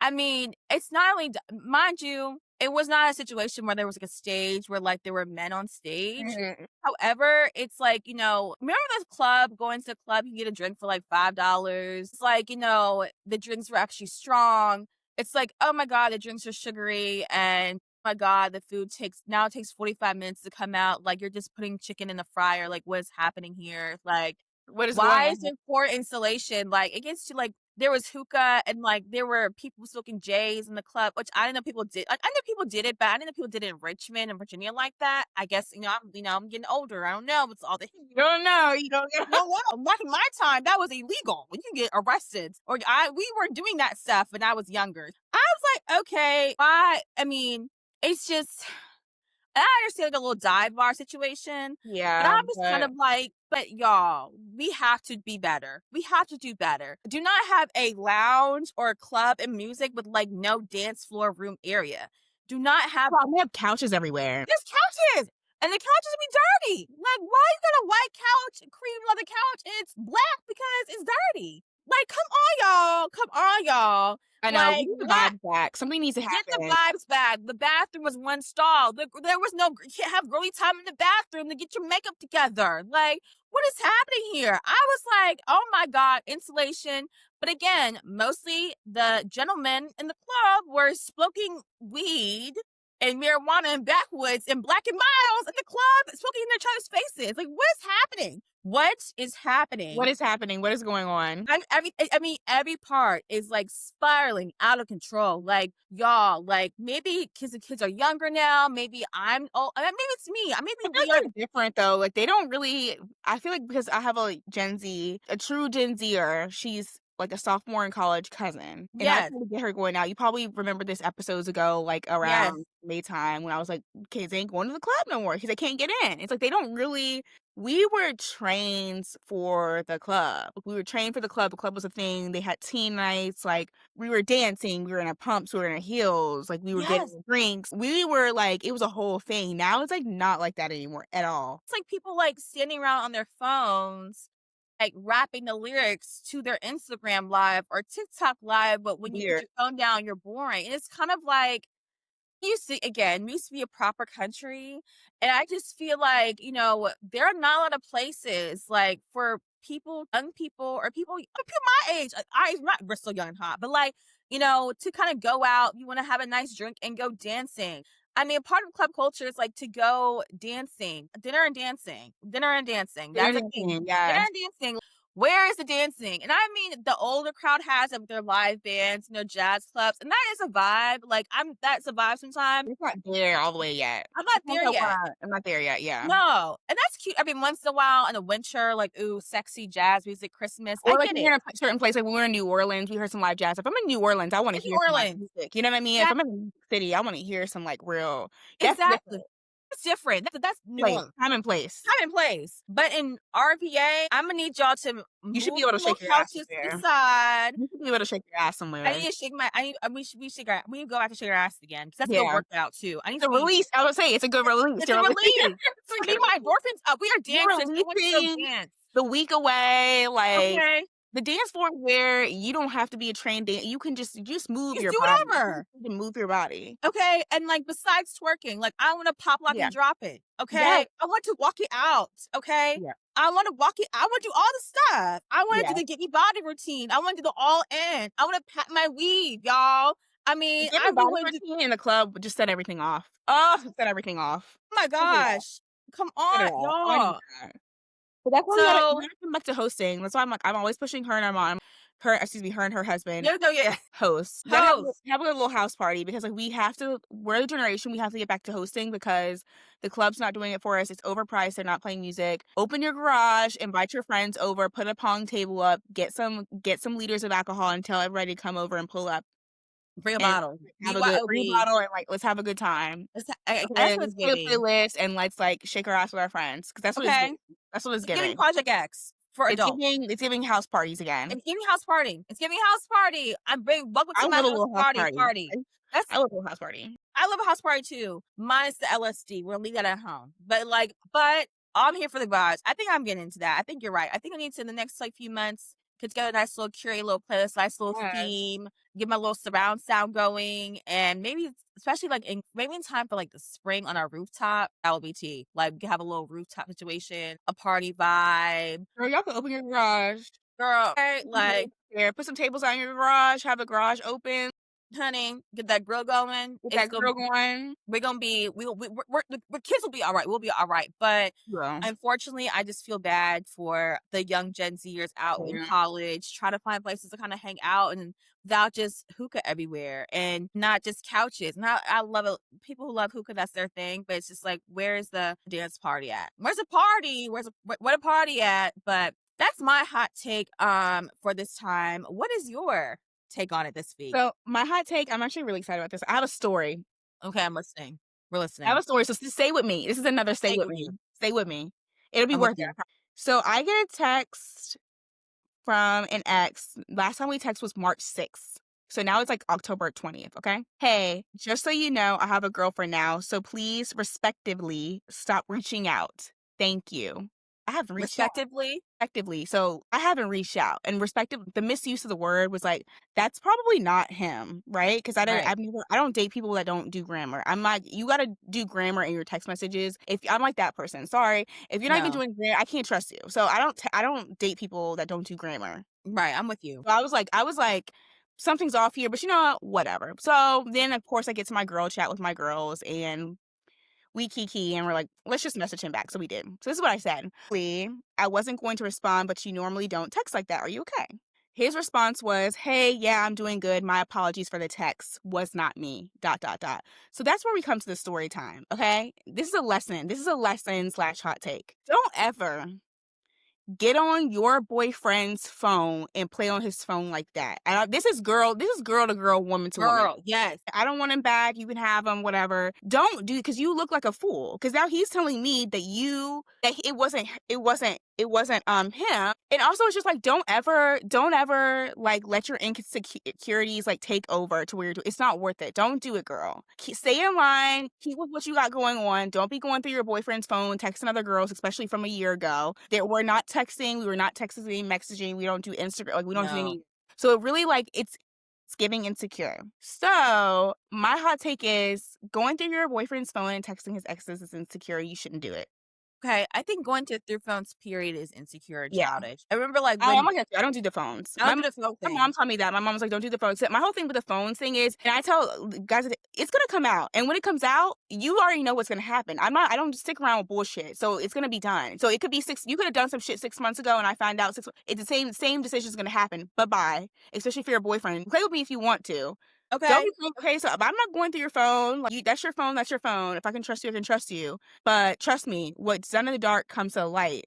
I mean, it's not only mind you, it was not a situation where there was like a stage where like there were men on stage. mhm. However, it's like, remember this club, going to the club, you can get a drink for like $5. It's like, the drinks were actually strong. It's like, oh my God, the drinks are sugary and my God, the food takes 45 minutes to come out. Like you're just putting chicken in the fryer. Like what is happening here? Like, What is going why is on? there poor installation? Like it gets to like there was hookah and like there were people smoking J's in the club, which I didn't know people did. I know people did it, but I didn't know people did it in Richmond and Virginia like that. I guess I'm getting older. I don't know. It's all the You don't know, you don't know. well, back in my time, that was illegal. You can get arrested. We were doing that stuff when I was younger. I was like, okay, why? I mean, it's just, and I understand like a little dive bar situation, but Yeah, I'm just kind but of like, but y'all, we have to be better. We have to do better. Do not have a lounge or a club and music with like no dance floor room area. Do not have well, we have couches everywhere. there's couches, and the couches be dirty. Like, why you got a white couch, cream leather couch, and it's black because it's dirty? Like, come on, y'all. Come on, y'all. I know, we Like, need the not vibes back. Something needs to get the happen. vibes back. The bathroom was one stall. There was no, you can't have girly time in the bathroom to get your makeup together. Like, what is happening here? I was like, oh my God, insulation. But again, mostly the gentlemen in the club were smoking weed and marijuana and backwoods and black and miles in the club, smoking in each other's faces. Like, what is happening? What is What happening? is happening? What is going on? I mean, every part is like spiraling out of control. Like, y'all, like maybe because the kids are younger now. Maybe I'm old. Maybe it's me. I Maybe feel we like are. they're different though. Like they don't really. I feel like because I have a Gen Z, a true Gen Zer. She's like a sophomore in college cousin, and I Yes, try to get her going out. You probably remember this episodes ago, like yes, around Maytime, when I was like, "Kids ain't going to the club no more because they can't get in." It's like they don't really. We were trained for the club. We were trained for the club. The club was a thing. They had teen nights. Like we were dancing. We were in our pumps. We were in our heels. Like we were yes. getting drinks. We were like, it was a whole thing. Now it's like not like that anymore at all. It's like people like standing around on their phones, like rapping the lyrics to their Instagram live or TikTok live. But when you put Weird. your phone down, you're boring. And it's kind of like we used to be a proper country, and I just feel like, there are not a lot of places, like, for people young people or people my age, we're still young and hot, but, like, to kinda go out, you wanna have a nice drink and go dancing. I mean, part of club culture is, like, to go dancing, dinner and dancing, Dinner that's a thing. dancing, Dinner yes. and dancing. Where is the dancing? And I mean, the older crowd has it with their live bands, jazz clubs, and that is a vibe. Like, that's a vibe sometimes. It's not there all the way yet. I'm not Sometimes there I yet. wanna I'm not there yet, yeah. No, and that's cute. I mean, once in a while in the winter, like, ooh, sexy jazz music, Christmas. I Or like get when it. you're in a certain place, like when we were in New Orleans, we heard some live jazz. If I'm in New Orleans, I wanna In New hear some live Orleans. music, you know what I mean? If Yeah, I'm in New York City, I wanna hear some, like, real that's exactly. different. It's different. That's New Place, Orleans. time and place. Time and place. But in RVA, Imma need y'all to You should be move able to the little shake your ass couches to the there. side. You should be able to shake your ass I somewhere. need to shake my I need we shake our we need to go back to shake our ass again, 'cause that's a good Yeah. workout too. I need It's a to be release. I would say it's a good release. It's a You're releasing relief. it's a I need good my release. endorphins up. We are You're dancers. I want to go releasing dance. the week away, like, Okay? the dance floor where you don't have to be a trained you can just move Just your do body. You whatever. just need to move your body. Okay? And like besides twerking, like I want to pop, lock, Yeah. and drop it. Yes. Okay? I want to walk it out. Okay? Yeah. I want to walk it. I want to do all the stuff. I want to Yeah. do the get me body routine. I want to do the all in. I want to pat my weave, y'all. I The mean, get I me really body want to do. routine in the club would just set everything off. Oh, set everything off. Oh my Set it off. gosh! Come Set on, it off. I wanna hear y'all. that. But that's why we So gotta come back to hosting. That's why I'm always pushing her and our mom, her and her husband, no, no, yeah, host. We gotta host. have a little house party because, like, we have to we're the generation, we have to get back to hosting because the club's not doing it for us. It's overpriced, they're not playing music. Open your garage, invite your friends over, put a pong table up, get some liters of alcohol and tell everybody to come over and pull up Bring a and bottle. have a good bring a BYOB. bottle and, like, let's have a good time. That's And what let's it's put a giving. playlist and let's, like, shake our ass with our friends because that's what it's Okay? giving. That's what it's It's giving giving. Project X for adults. It's giving house parties again. It's giving house party. It's giving house party. I'm bring welcome I to my love a house little house party party. party. That's I love a little house party. I love a house party too, minus the LSD. We'll leave that at home. But I'm here for the vibes. I think I'm getting into that. I think you're right. I think I need to in the next like few months put together a nice little curate little playlist, nice little Yes. theme, get my little surround sound going, and maybe especially like maybe in time for like the spring on our rooftop, that would be tea. Like have a little rooftop situation, a party vibe. Girl, y'all can open your garage. Girl, okay, like There, put some tables out in your garage, have the garage open, honey, get that grill going. get It's that gonna grill going. we're gonna be we're the kids will be all right. We'll be all right. But Yeah. unfortunately, I just feel bad for the young Gen Zers out in Yeah. college, trying to find places to kind of hang out and without just hookah everywhere and not just couches. Now I love it. People who love hookah, that's their thing. But it's just like, where's the dance party at? Where's the party? What a party at? But that's my hot take for this time. What is your take on it this week? So my hot take, I'm actually really excited about this. I have a story. Okay, I'm listening. We're I have listening. a story. So stay with me. This is another stay Take with with me. you. Stay with me. It'll be I'm with worth it. you. So I get a text from an ex. Last time we text was March 6th. So now it's like October 20th, okay? Hey, just so you know, I have a girlfriend now, so please respectively stop reaching out. Thank you. I haven't reached out. Respectively? Respectively. So I haven't reached out. And respective the misuse of the word was like, that's probably not him, right? Because Right. I don't date people that don't do grammar. I'm like, you gotta do grammar in your text messages. If I'm like that person, sorry. If you're not even No. doing grammar, I can't trust you. So I don't date people that don't do grammar. Right, I'm with you. So I was like, something's off here, but you know what? Whatever. So then of course I get to my girl chat with my girls and we kiki and we're like, let's just message him back. So we did. So this is what I said. "Lee, I wasn't going to respond, but you normally don't text like that. Are you okay?" His response was, "Hey, yeah, I'm doing good. My apologies for the text. Was not me. Dot dot dot." So that's where we come to the story time. Okay. This is a lesson. This is a lesson slash hot take. Don't ever get on your boyfriend's phone and play on his phone like that. And this is girl to girl, woman to woman. Girl, yes. I don't want him back. You can have him, whatever. Don't do because you look like a fool. Because now he's telling me that it wasn't him. And also, it's just like don't ever like let your insecurities like take over to where you're doing. It's not worth it. Don't do it, girl. Stay in line. Keep with what you got going on. Don't be going through your boyfriend's phone, texting other girls, especially from a year ago. That we're not texting. We were not texting, messaging. We don't do Instagram. Like we don't do No. any. So it really like it's giving insecure. So my hot take is going through your boyfriend's phone and texting his exes is insecure. You shouldn't do it. Okay, I think going to through phones period is insecure and Yeah. childish. I remember like I'm when like that too. I don't do the phones. I don't do the phone My mom thing. told me that. My mom was like, "Don't do the phones." My whole thing with the phones thing is, and I tell guys, it's gonna come out, and when it comes out, you already know what's gonna happen. I don't stick around with bullshit, so it's gonna be done. So it could be 6. You could have done some shit 6 months ago, and I find out 6. It's the same decision is gonna happen. Bye bye. Especially for your boyfriend. Play with me if you want to. Don't Okay, be okay. So if I'm not going through your phone, like that's your phone. That's your phone. If I can trust you, I can trust you. But trust me, what's done in the dark comes to the light.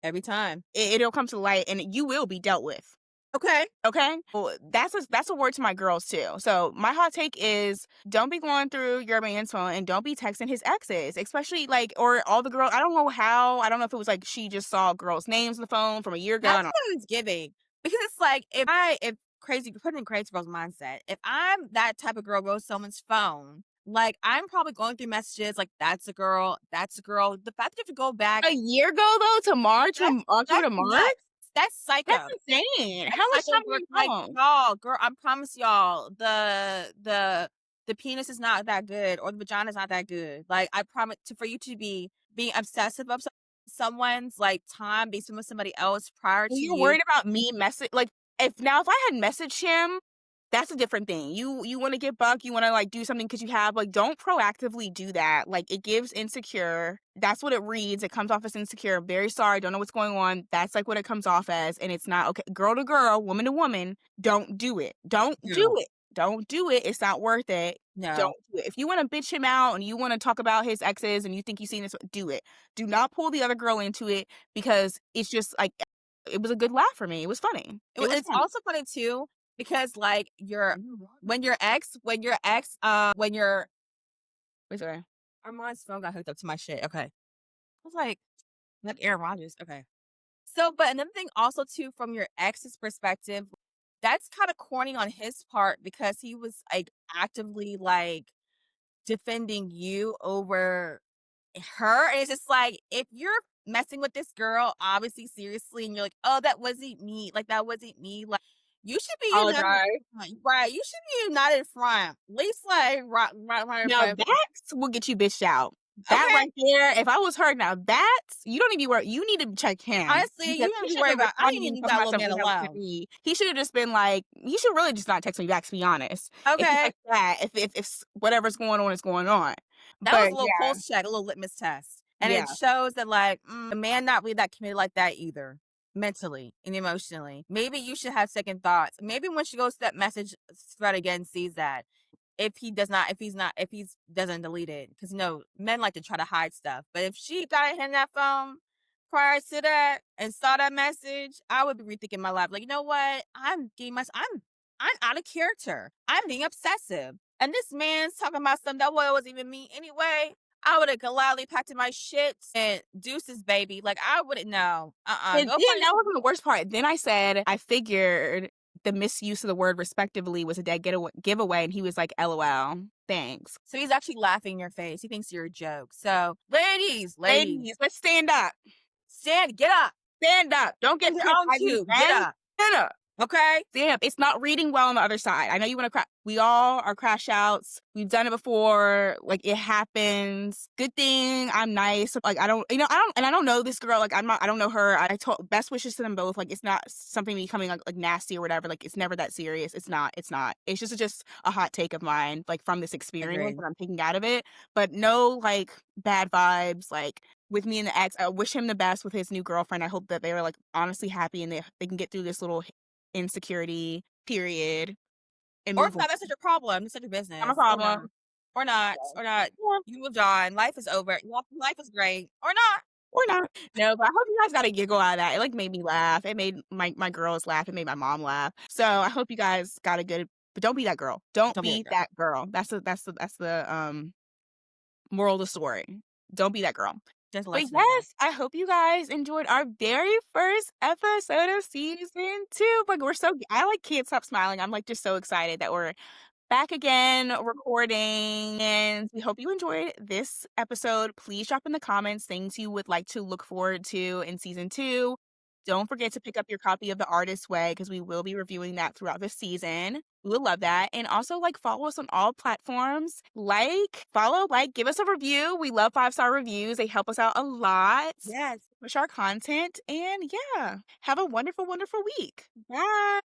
every time. It'll come to the light, and you will be dealt with. Okay. Okay? Well, that's a word to my girls too. So my hot take is don't be going through your man's phone and don't be texting his exes, especially like or all the girls. I don't know how. I don't know if it was like she just saw girls' names on the phone from a year ago. That's I don't. what it's giving. Because it's like if crazy put in crazy girl's mindset, if I'm that type of girl goes someone's phone, like I'm probably going through messages like that's a girl, that's a girl. The fact that you have to go back, A year ago though, to March, that's from October that's to March. nuts. That's That's psycho. insane. That's How much psycho time are work. you Like home? y'all, girl, I promise y'all, the penis is not that good, or the vagina is not that good. Like I promise to for you to be being obsessive of someone's like time, be with somebody else prior Well, to you're you. worried about me message like if I had messaged him That's a different thing. You wanna get buck, you wanna, like, do something because you have like, don't proactively do that, like, it gives insecure. That's what it reads, it comes off as insecure, "Very sorry, don't know what's going on." That's, like, what it comes off as, and it's not okay. Girl to girl, woman to woman, don't do it. Don't do No. it. Don't do it, it's not worth it. Don't No. do it. If you wanna bitch him out and you wanna talk about his exes and you think you've seen this, do it. Do not pull the other girl into it because it's just, like, it was a good laugh for me, it was funny. It was It's funny. also funny too because, like, when your Wait, sorry. Armand's phone got hooked up to my shit. Okay. I was like Aaron Rodgers. Okay. So, but another thing also too, from your ex's perspective, that's kind of corny on his part because he was like actively like defending you over her. And it's just like, if you're messing with this girl, obviously seriously, and you're like, oh, that wasn't me. Like, that wasn't me. Like, you should be united. Apologize. Right. You should be united front. At least like right in Now front. that will get you bitched out. That Okay. right there, if I was her now, that's you don't even worry. You need to check him Honestly, because you don't he have to shouldn't worry have about I responded need to to me leave talking that about little man something that wasn't alone. me. He should have just been like, he should really just not text me back, to be honest. If he Okay. texts that, if whatever's going on is going on. That was But a little yeah, pulse check, a little litmus test. And yeah. it shows that, like, a man not really that committed like that either, mentally and emotionally. Maybe you should have second thoughts. Maybe when she goes to that message thread again, sees that. If he's doesn't delete it. Because no, men like to try to hide stuff. But if she got it in that phone prior to that and saw that message, I would be rethinking my life. Like, you know what? I'm out of character. I'm being obsessive. And this man's talking about something that wasn't even me anyway. I would have gladly packed my shit and deuces, baby. Like I wouldn't know. And Go then find that some. wasn't the worst part. Then I said, I figured the misuse of the word respectively was a dead giveaway, and he was like, "LOL, thanks." So he's actually laughing in your face. He thinks you're a joke. So ladies, Ladies, let's stand up. get up. Stand up. Don't get Stand your pissed own by these too. Get men. up. Stand up. Okay? Damn, it's not reading well on the other side. I know you wanna crash. We all are crash outs. We've done it before. Like, it happens. Good thing I'm nice. Like, I don't know this girl. Like, I don't know her. I told best wishes to them both. Like, it's not something becoming like nasty or whatever. Like, it's never that serious. It's not. It's not. It's just a hot take of mine, like, from this experience Agreed. that I'm taking out of it. But no, like, bad vibes. Like, with me and the ex, I wish him the best with his new girlfriend. I hope that they were, like, honestly happy and they can get through this little insecurity period and Or if move on. not, that's not your problem. It's not your Not my business. Or not. problem. Or not. So, Or not. yeah, You moved on. Life is over. Life is great. Or not. or not. No, but I hope you guys got a giggle out of that. It, like, made me laugh. It made my girls laugh. It made my mom laugh. So I hope you guys got a good, but don't be that girl. Don't Don't be that be girl. that girl. That's the moral of the story. Don't be that girl. Just to But let you know that. yes, I hope you guys enjoyed our very first episode of season 2. Like, I, like, can't stop smiling. I'm, like, just so excited that we're back again recording, and we hope you enjoyed this episode. Please drop in the comments things you would like to look forward to in season 2. Don't forget to pick up your copy of The Artist's Way because we will be reviewing that throughout the season. We would love that. And also, like, follow us on all platforms. Give us a review. We love 5-star reviews. They help us out a lot. Yes. Push our content. And yeah, have a wonderful, wonderful week. Bye.